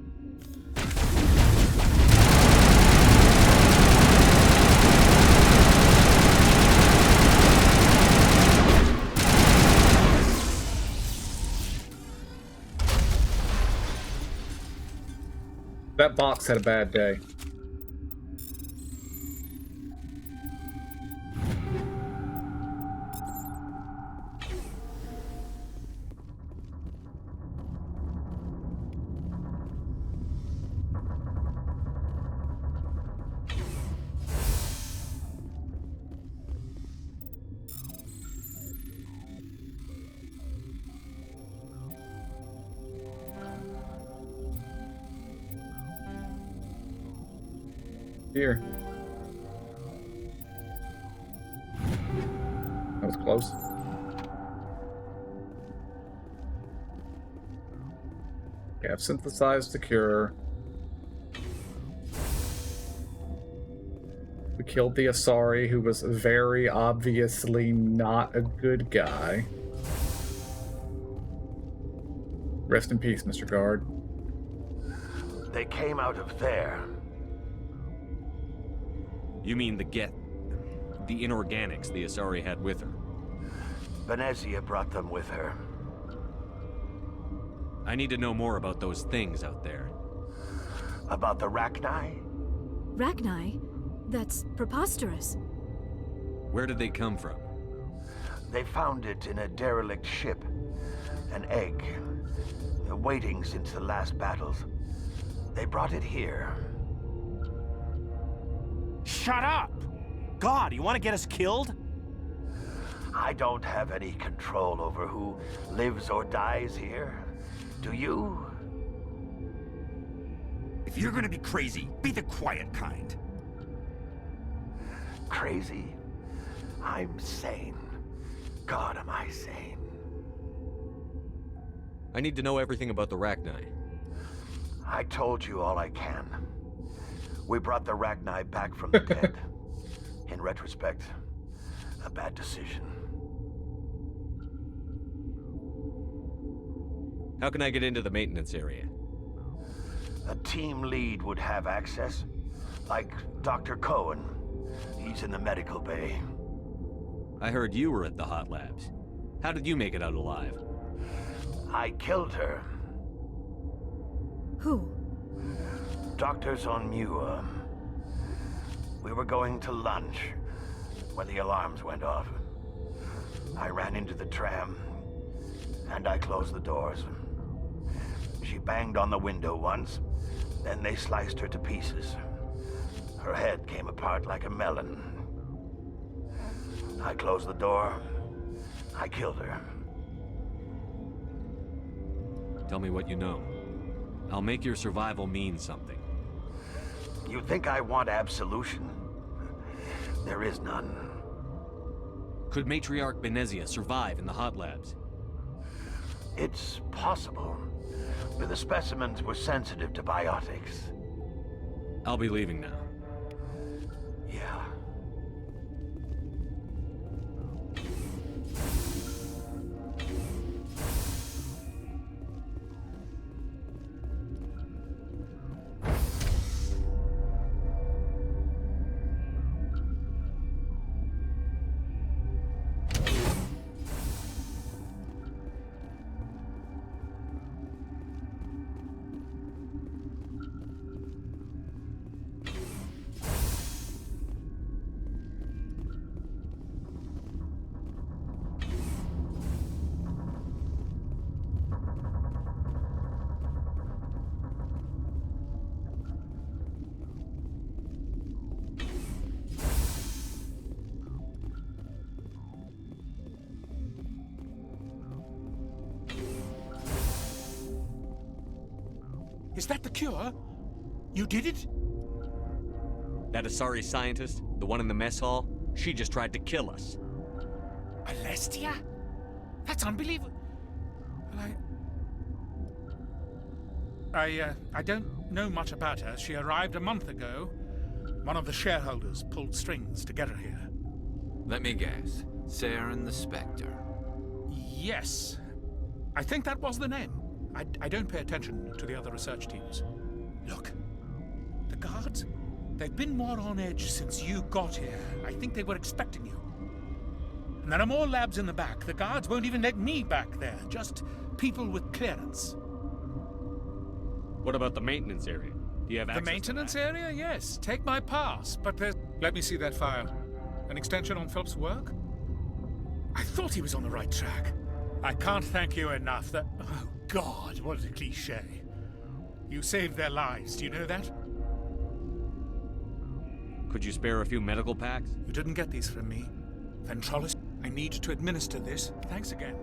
That box had a bad day. Here. That was close. Okay, I've synthesized the cure. We killed the Asari, who was very obviously not a good guy. Rest in peace, Mr. Guard. They came out of there. You mean the inorganics the Asari had with her? Venezia brought them with her. I need to know more about those things out there. About the Rachni? Rachni? That's preposterous. Where did they come from? They found it in a derelict ship. An egg. Waiting since the last battles. They brought it here. Shut up! God, you want to get us killed? I don't have any control over who lives or dies here. Do you? If you're gonna be crazy, be the quiet kind. Crazy? I'm sane. God, am I sane. I need to know everything about the Rachni. I told you all I can. We brought the Rachni back from the dead. In retrospect, a bad decision. How can I get into the maintenance area? A team lead would have access. Like Dr. Cohen. He's in the medical bay. I heard you were at the hot labs. How did you make it out alive? I killed her. Who? Doctors on Muir. We were going to lunch when the alarms went off. I ran into the tram, and I closed the doors. She banged on the window once, then they sliced her to pieces. Her head came apart like a melon. I closed the door. I killed her. Tell me what you know. I'll make your survival mean something. You think I want absolution? There is none. Could Matriarch Venezia survive in the hot labs? It's possible, but the specimens were sensitive to biotics. I'll be leaving now. Yeah. Is that the cure? You did it? That Asari scientist, the one in the mess hall, she just tried to kill us. Alestia? That's unbelievable. I don't know much about her. She arrived a month ago. One of the shareholders pulled strings to get her here. Let me guess. Saren the Spectre. Yes. I think that was the name. I don't pay attention to the other research teams. Look, the guards, they've been more on edge since you got here. I think they were expecting you. And there are more labs in the back. The guards won't even let me back there. Just people with clearance. What about the maintenance area? Do you have access The maintenance area? Yes. Take my pass. But there's... Let me see that file. An extension on Philip's work? I thought he was on the right track. I can't thank you enough that... Oh, God, what a cliché. You saved their lives, do you know that? Could you spare a few medical packs? You didn't get these from me. Ventrolis, I need to administer this. Thanks again.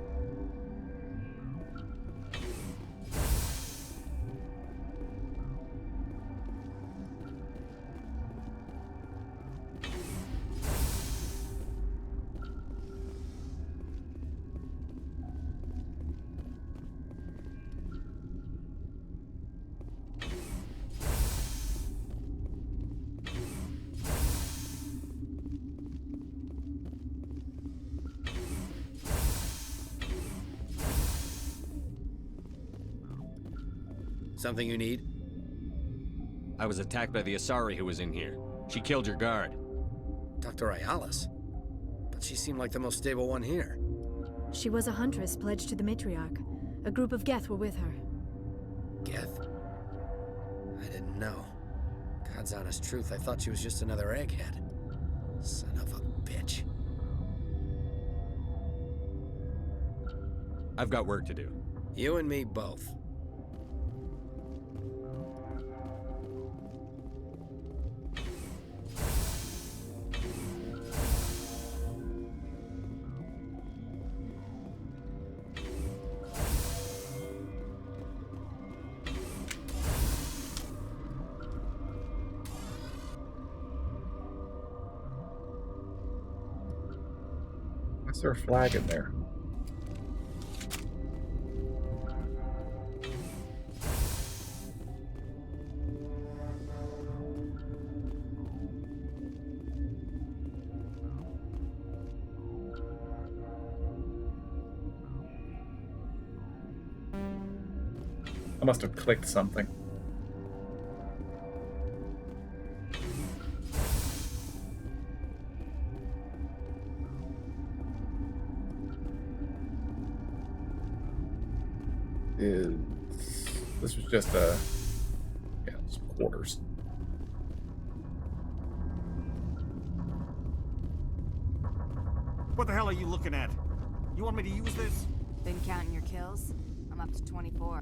Something you need? I was attacked by the Asari who was in here. She killed your guard. Dr. Ayalis? But she seemed like the most stable one here. She was a huntress pledged to the matriarch. A group of Geth were with her. Geth? I didn't know. God's honest truth, I thought she was just another egghead. Son of a bitch. I've got work to do. You and me both. What's there a flag in there? I must have clicked something. This was just some quarters. What the hell are you looking at? You want me to use this? Been counting your kills? I'm up to 24.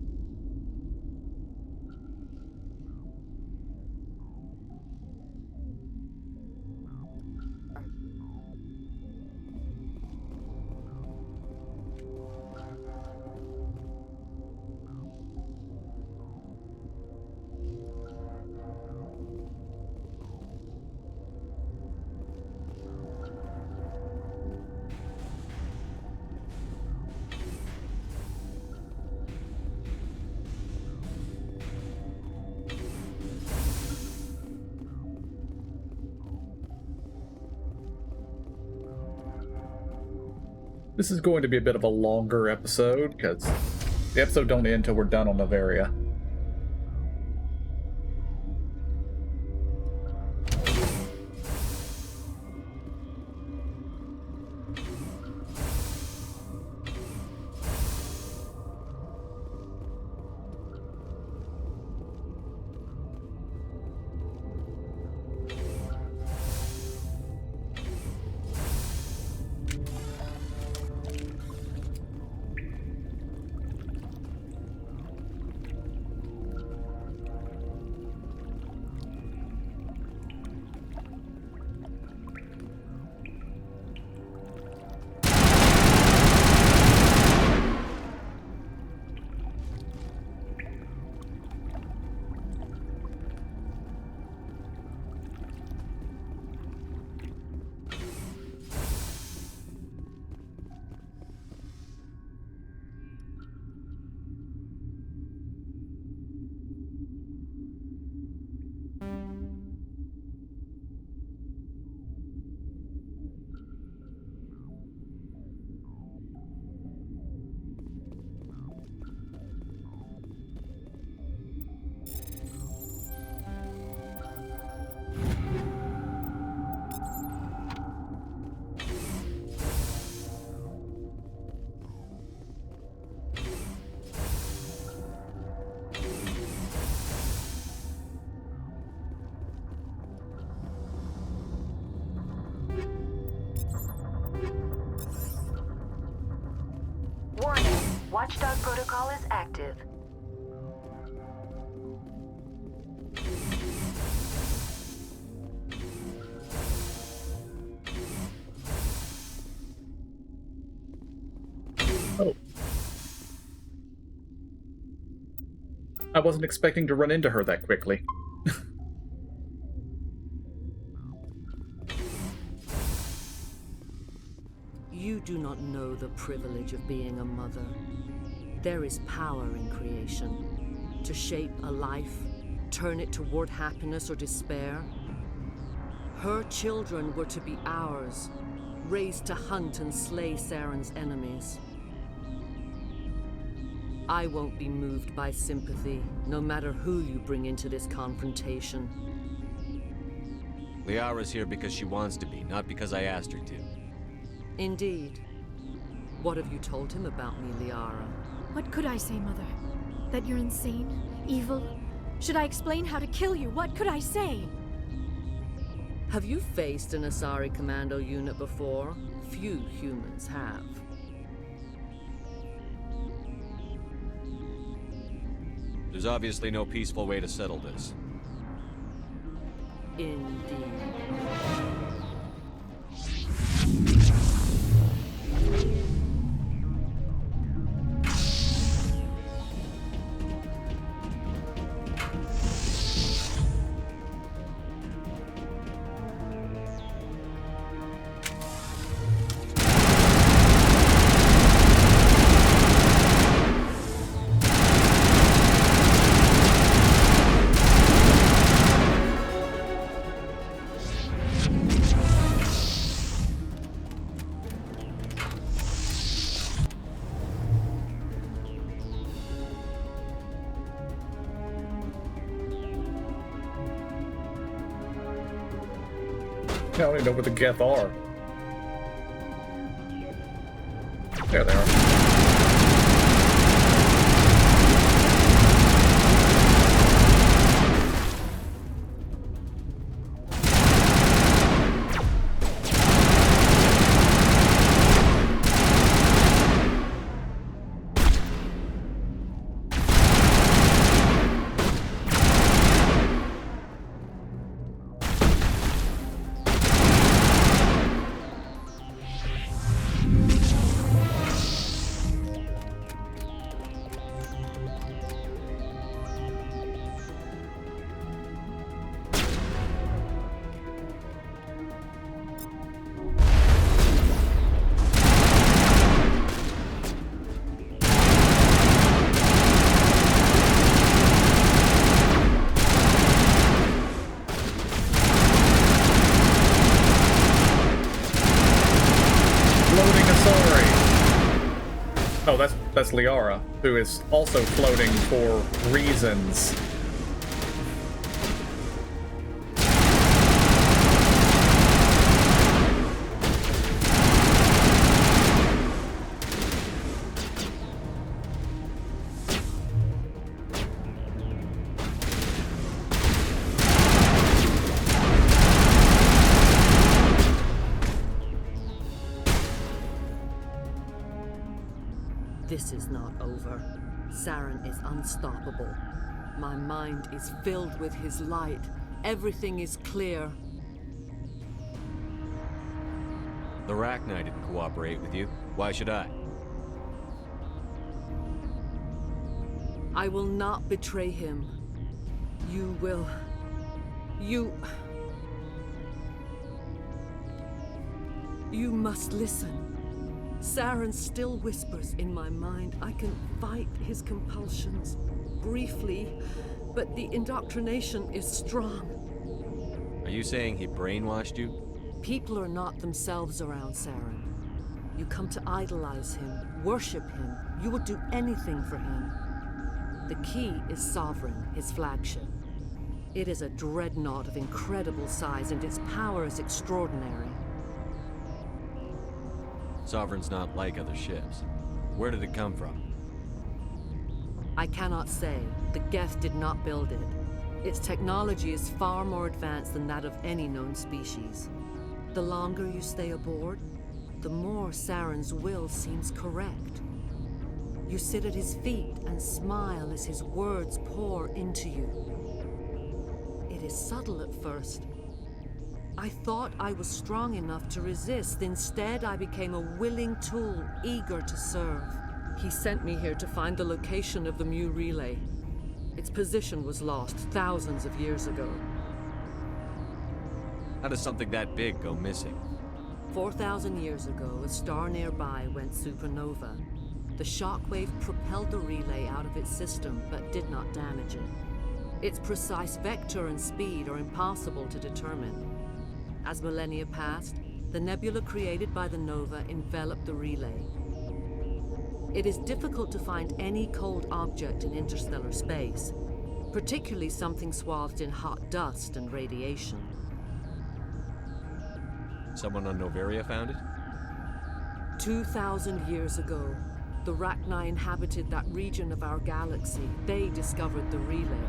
This is going to be a bit of a longer episode, because the episode don't end until we're done on Noveria. Warning, Watchdog protocol is active. Oh. I wasn't expecting to run into her that quickly. You do not know the privilege of being a mother. There is power in creation. To shape a life, turn it toward happiness or despair. Her children were to be ours, raised to hunt and slay Saren's enemies. I won't be moved by sympathy, no matter who you bring into this confrontation. Liara's here because she wants to be, not because I asked her to. Indeed. What have you told him about me, Liara? What could I say, Mother? That you're insane? Evil? Should I explain how to kill you? What could I say? Have you faced an Asari commando unit before? Few humans have. There's obviously no peaceful way to settle this. Indeed. I don't even know where the Geth are. There they are. Oh, that's Liara, who is also floating for reasons. This is not over. Saren is unstoppable. My mind is filled with his light. Everything is clear. The Rachni didn't cooperate with you. Why should I? I will not betray him. You will... You must listen. Saren still whispers in my mind. I can fight his compulsions, briefly, but the indoctrination is strong. Are you saying he brainwashed you? People are not themselves around Saren. You come to idolize him, worship him. You would do anything for him. The key is Sovereign, his flagship. It is a dreadnought of incredible size, and its power is extraordinary. Sovereign's not like other ships. Where did it come from? I cannot say. The Geth did not build it. Its technology is far more advanced than that of any known species. The longer you stay aboard, the more Saren's will seems correct. You sit at his feet and smile as his words pour into you. It is subtle at first. I thought I was strong enough to resist. Instead, I became a willing tool, eager to serve. He sent me here to find the location of the Mu relay. Its position was lost thousands of years ago. How does something that big go missing? 4,000 years ago, a star nearby went supernova. The shockwave propelled the relay out of its system, but did not damage it. Its precise vector and speed are impossible to determine. As millennia passed, the nebula created by the nova enveloped the relay. It is difficult to find any cold object in interstellar space, particularly something swathed in hot dust and radiation. Someone on Noveria found it? 2,000 years ago, the Rachni inhabited that region of our galaxy. They discovered the relay.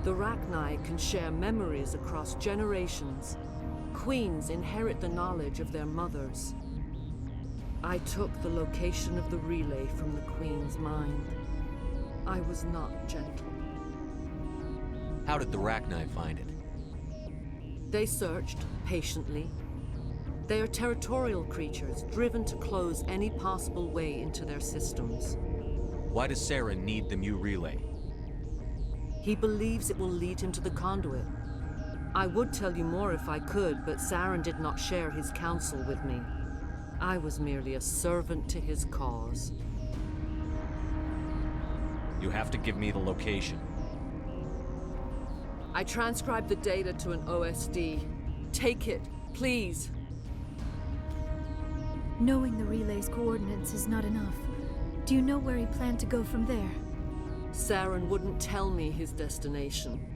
The Rachni can share memories across generations. Queens inherit the knowledge of their mothers. I took the location of the relay from the Queen's mind. I was not gentle. How did the Rachni find it? They searched, patiently. They are territorial creatures, driven to close any possible way into their systems. Why does Saren need the Mu relay? He believes it will lead him to the conduit. I would tell you more if I could, but Saren did not share his counsel with me. I was merely a servant to his cause. You have to give me the location. I transcribed the data to an OSD. Take it, please. Knowing the relay's coordinates is not enough. Do you know where he planned to go from there? Saren wouldn't tell me his destination.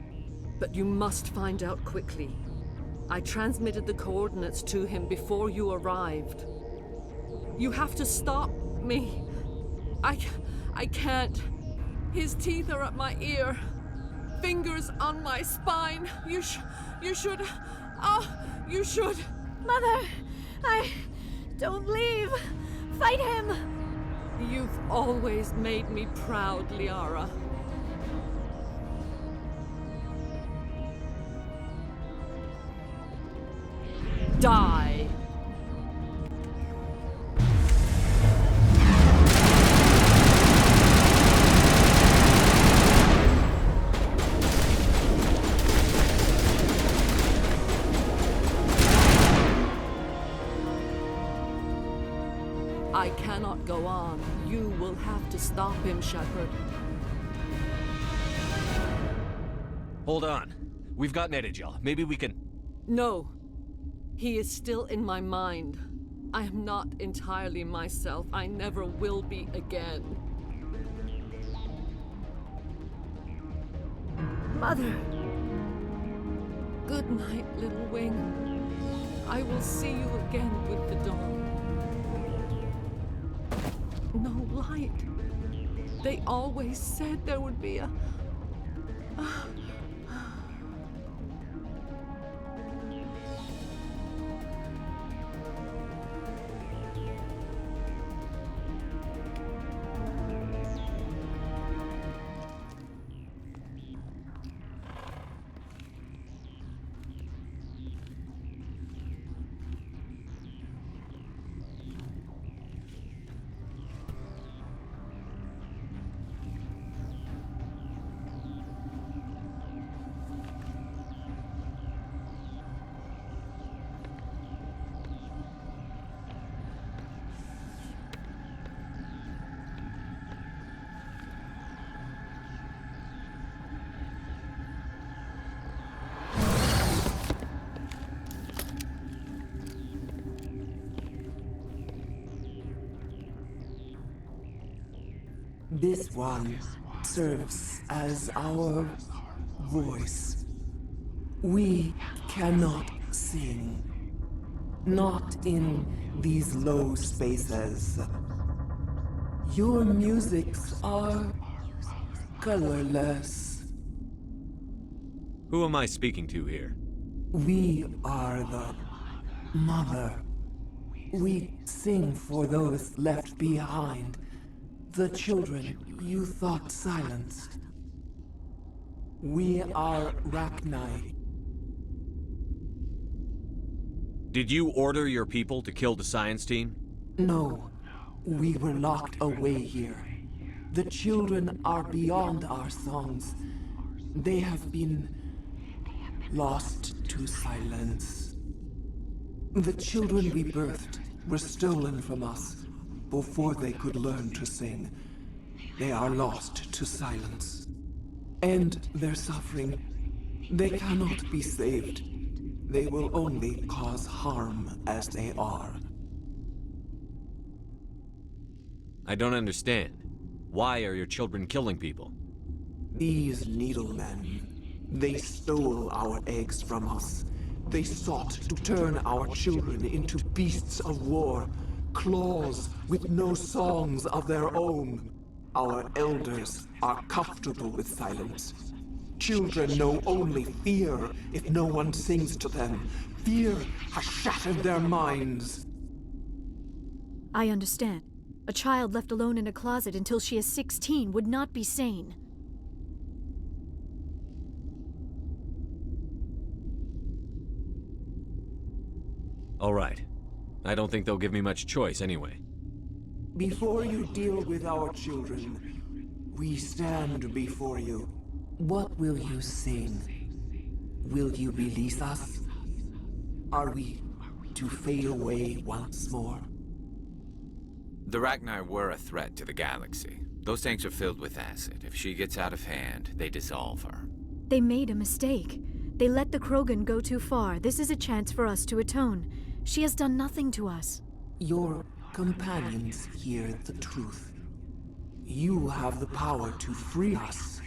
But you must find out quickly. I transmitted the coordinates to him before you arrived. You have to stop me. I can't. His teeth are at my ear. Fingers on my spine. You should. You should. Mother, don't leave. Fight him. You've always made me proud, Liara. Die. I cannot go on. You will have to stop him, Shepard. Hold on. We've got Netagel. Maybe we can... No. He is still in my mind. I am not entirely myself. I never will be again. Mother! Good night, little wing. I will see you again with the dawn. No light. They always said there would be a... This one serves as our voice. We cannot sing. Not in these low spaces. Your musics are colorless. Who am I speaking to here? We are the Mother. We sing for those left behind. The children you thought silenced. We are Rachni. Did you order your people to kill the science team? No. We were locked away here. The children are beyond our songs. They have been lost to silence. The children we birthed were stolen from us before they could learn to sing. They are lost to silence. And their suffering, they cannot be saved. They will only cause harm as they are. I don't understand. Why are your children killing people? These needlemen, they stole our eggs from us. They sought to turn our children into beasts of war, claws with no songs of their own. Our elders are comfortable with silence. Children know only fear if no one sings to them. Fear has shattered their minds. I understand. A child left alone in a closet until she is 16 would not be sane. All right. I don't think they'll give me much choice anyway. Before you deal with our children, we stand before you. What will you sing? Will you release us? Are we to fade away once more? The Rachni were a threat to the galaxy. Those tanks are filled with acid. If she gets out of hand, they dissolve her. They made a mistake. They let the Krogan go too far. This is a chance for us to atone. She has done nothing to us. Your companions hear the truth. You have the power to free us,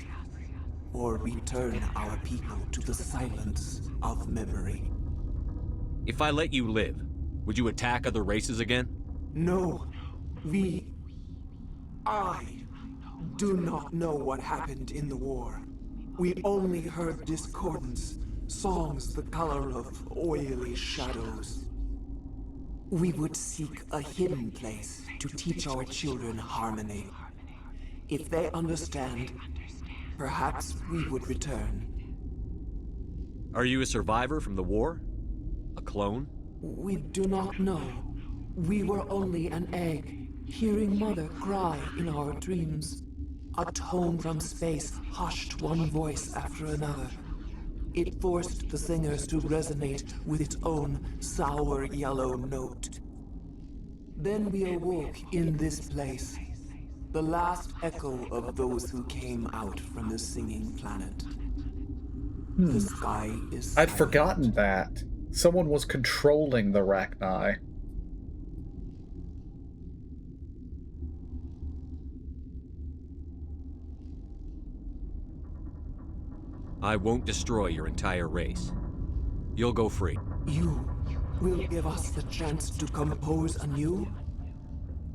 or return our people to the silence of memory. If I let you live, would you attack other races again? No. I do not know what happened in the war. We only heard discordance, songs the color of oily shadows. We would seek a hidden place to teach our children harmony. If they understand, perhaps we would return. Are you a survivor from the war? A clone? We do not know. We were only an egg, hearing Mother cry in our dreams. A tone from space hushed one voice after another. It forced the singers to resonate with its own sour yellow note. Then we awoke in this place, the last echo of those who came out from the singing planet. The sky is I'd silent. forgotten that. Someone was controlling the Rachni. I won't destroy your entire race. You'll go free. You will give us the chance to compose anew?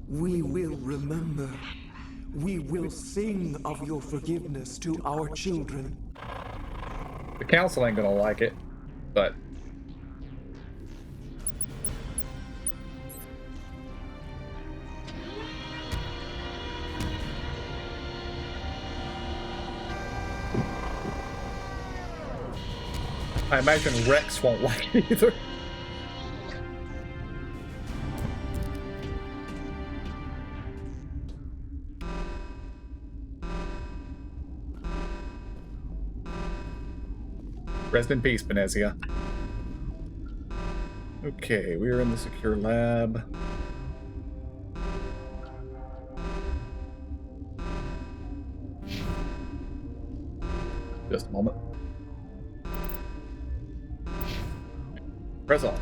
We will remember. We will sing of your forgiveness to our children. The council ain't gonna like it, but... I imagine Rex won't like it either. Rest in peace, Benezia. Okay, we are in the secure lab. Just a moment. Press on.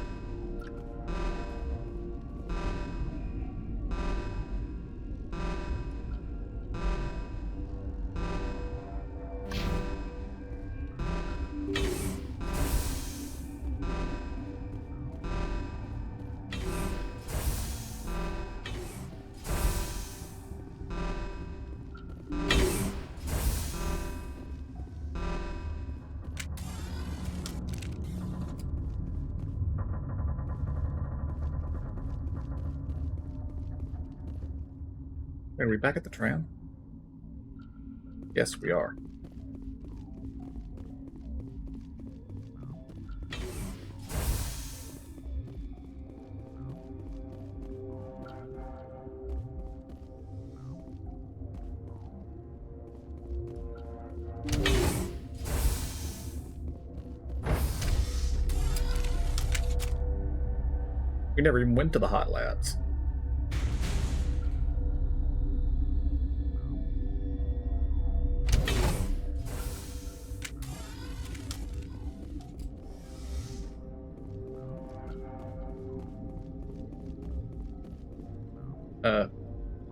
Are we back at the tram? Yes, we are. We never even went to the hot labs.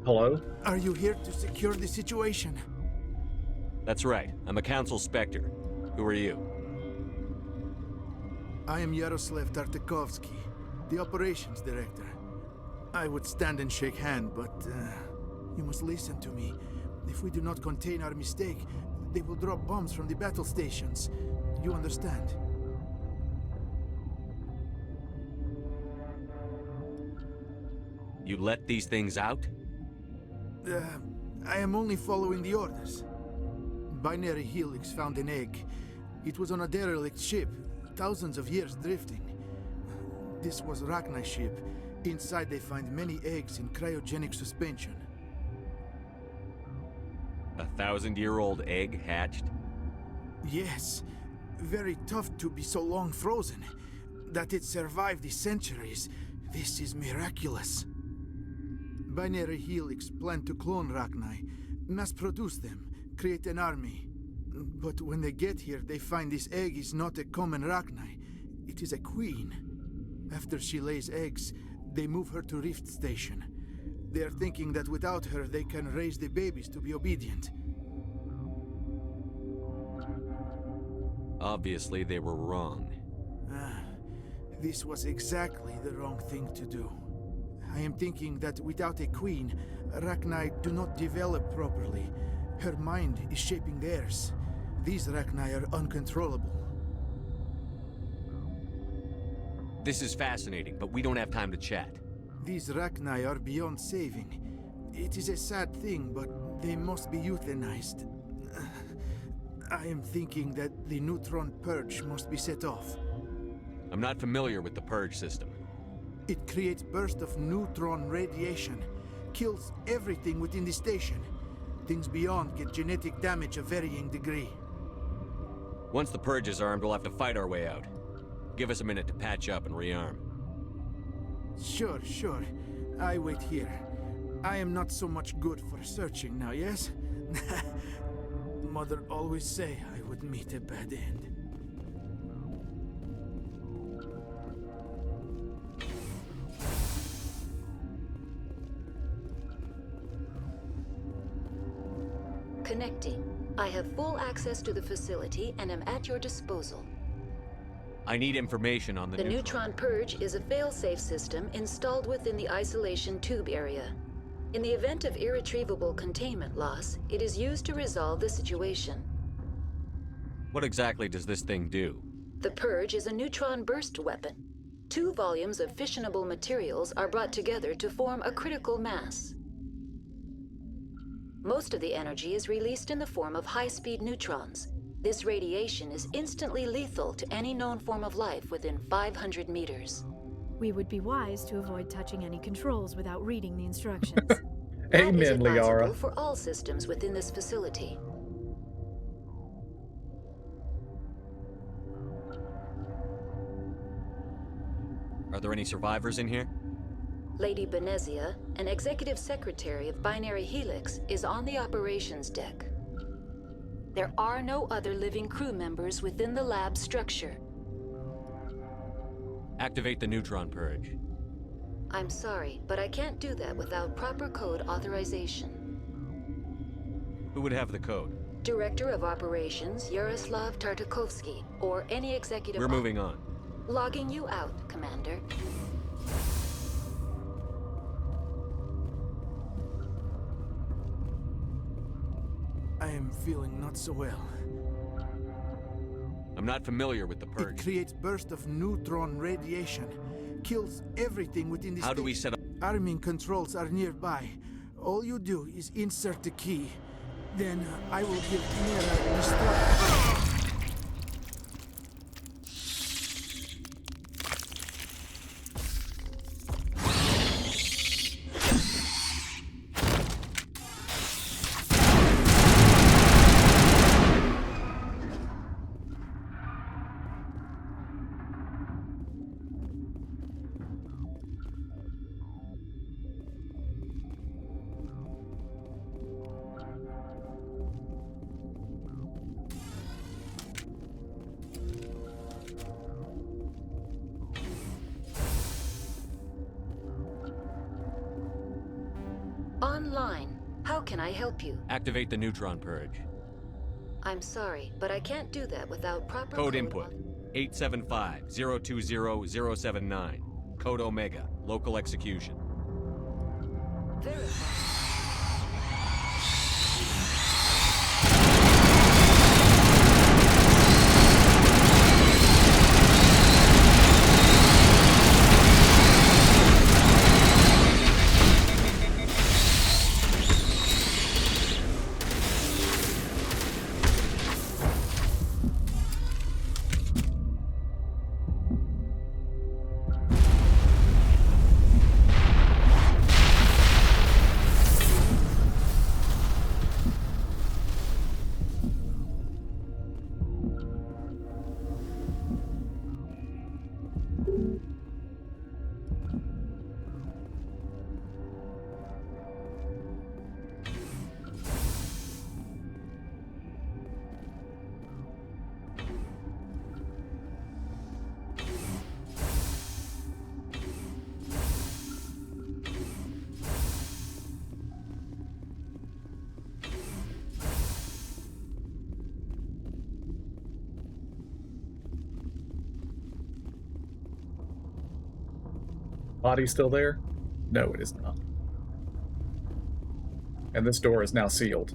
Hello? Are you here to secure the situation? That's right. I'm a Council Spectre. Who are you? I am Yaroslav Tartakovsky, the Operations Director. I would stand and shake hand, but you must listen to me. If we do not contain our mistake, they will drop bombs from the battle stations. You understand? You let these things out? I am only following the orders. Binary Helix found an egg. It was on a derelict ship, thousands of years drifting. This was Rachni's ship. Inside they find many eggs in cryogenic suspension. A 1,000-year-old egg hatched? Yes. Very tough to be so long frozen. That it survived the centuries. This is miraculous. Binary Helix planned to clone Rachni, mass-produce them, create an army. But when they get here, they find this egg is not a common Rachni. It is a queen. After she lays eggs, they move her to Rift Station. They are thinking that without her, they can raise the babies to be obedient. Obviously, they were wrong. This was exactly the wrong thing to do. I am thinking that without a queen, Rachni do not develop properly. Her mind is shaping theirs. These Rachni are uncontrollable. This is fascinating, but we don't have time to chat. These Rachni are beyond saving. It is a sad thing, but they must be euthanized. I am thinking that the neutron purge must be set off. I'm not familiar with the purge system. It creates bursts of neutron radiation, kills everything within the station. Things beyond get genetic damage of varying degree. Once the purge is armed, we'll have to fight our way out. Give us a minute to patch up and rearm. Sure. I wait here. I am not so much good for searching now, yes? Mother always say I would meet a bad end. Connecting. I have full access to the facility and am at your disposal. I need information on the neutron purge is a fail-safe system installed within the isolation tube area. In the event of irretrievable containment loss, it is used to resolve the situation. What exactly does this thing do? The purge is a neutron burst weapon. 2 volumes of fissionable materials are brought together to form a critical mass. Most of the energy is released in the form of high-speed neutrons. This radiation is instantly lethal to any known form of life within 500 meters. We would be wise to avoid touching any controls without reading the instructions. That is Amen, Liara. advisable for all systems within this facility. Are there any survivors in here? Lady Benezia, an executive secretary of Binary Helix, is on the operations deck. There are no other living crew members within the lab structure. Activate the neutron purge. I'm sorry, but I can't do that without proper code authorization. Who would have the code? Director of Operations, Yaroslav Tartakovsky, or any executive... We're moving on. Logging you out, Commander. I am feeling not so well. I'm not familiar with the purge. It creates bursts of neutron radiation. Kills everything within the How do we set up? Arming controls are nearby. All you do is insert the key. Then I will give Mira instructions. can I help you? Activate the neutron purge. I'm sorry, but I can't do that without proper Code input 875-020-079. Code Omega. Local execution. Verify. Body still there? No, it is not. And this door is now sealed.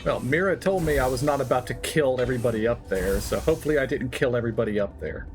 Well, Mira told me I was not about to kill everybody up there, so hopefully I didn't kill everybody up there.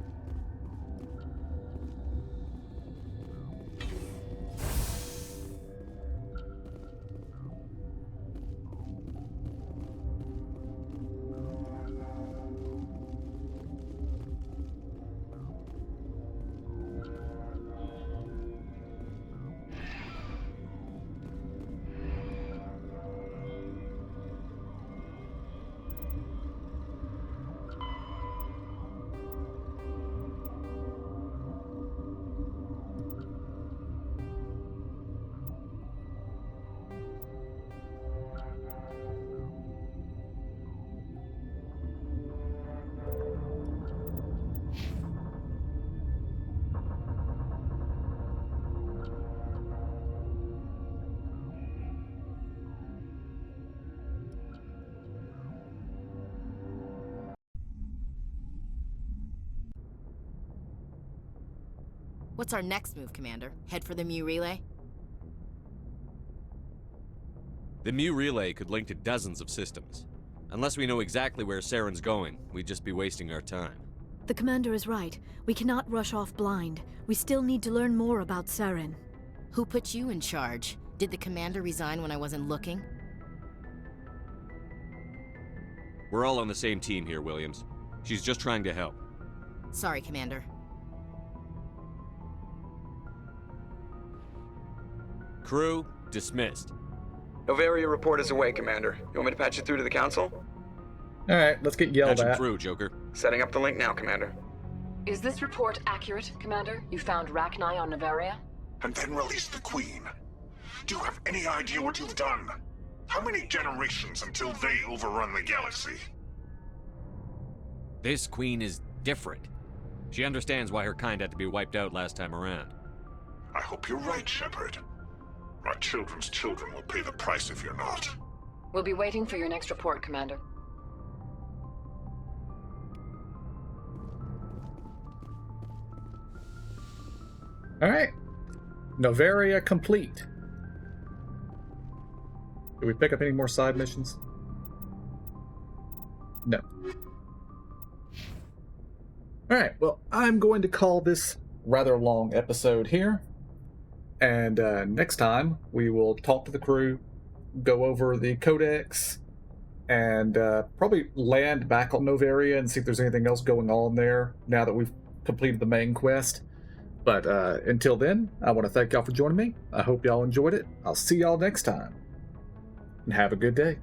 What's our next move, Commander? Head for the Mu relay? The Mu relay could link to dozens of systems. Unless we know exactly where Saren's going, we'd just be wasting our time. The commander is right. We cannot rush off blind. We still need to learn more about Saren. Who put you in charge? Did the commander resign when I wasn't looking? We're all on the same team here, Williams. She's just trying to help. Sorry, Commander. Crew, dismissed. Noveria report is away, Commander. You want me to patch it through to the Council? Alright, let's get yelled Patch at. it through, Joker. Setting up the link now, Commander. Is this report accurate, Commander? You found Rachni on Noveria? And then released the Queen. Do you have any idea what you've done? How many generations until they overrun the galaxy? This Queen is different. She understands why her kind had to be wiped out last time around. I hope you're right, Shepard. Our children's children will pay the price if you're not. We'll be waiting for your next report, Commander. Alright. Noveria complete. Did we pick up any more side missions? No. Alright, well, I'm going to call this rather long episode here. And next time, we will talk to the crew, go over the codex, and probably land back on Noveria and see if there's anything else going on there now that we've completed the main quest. But until then, I want to thank y'all for joining me. I hope y'all enjoyed it. I'll see y'all next time. And have a good day.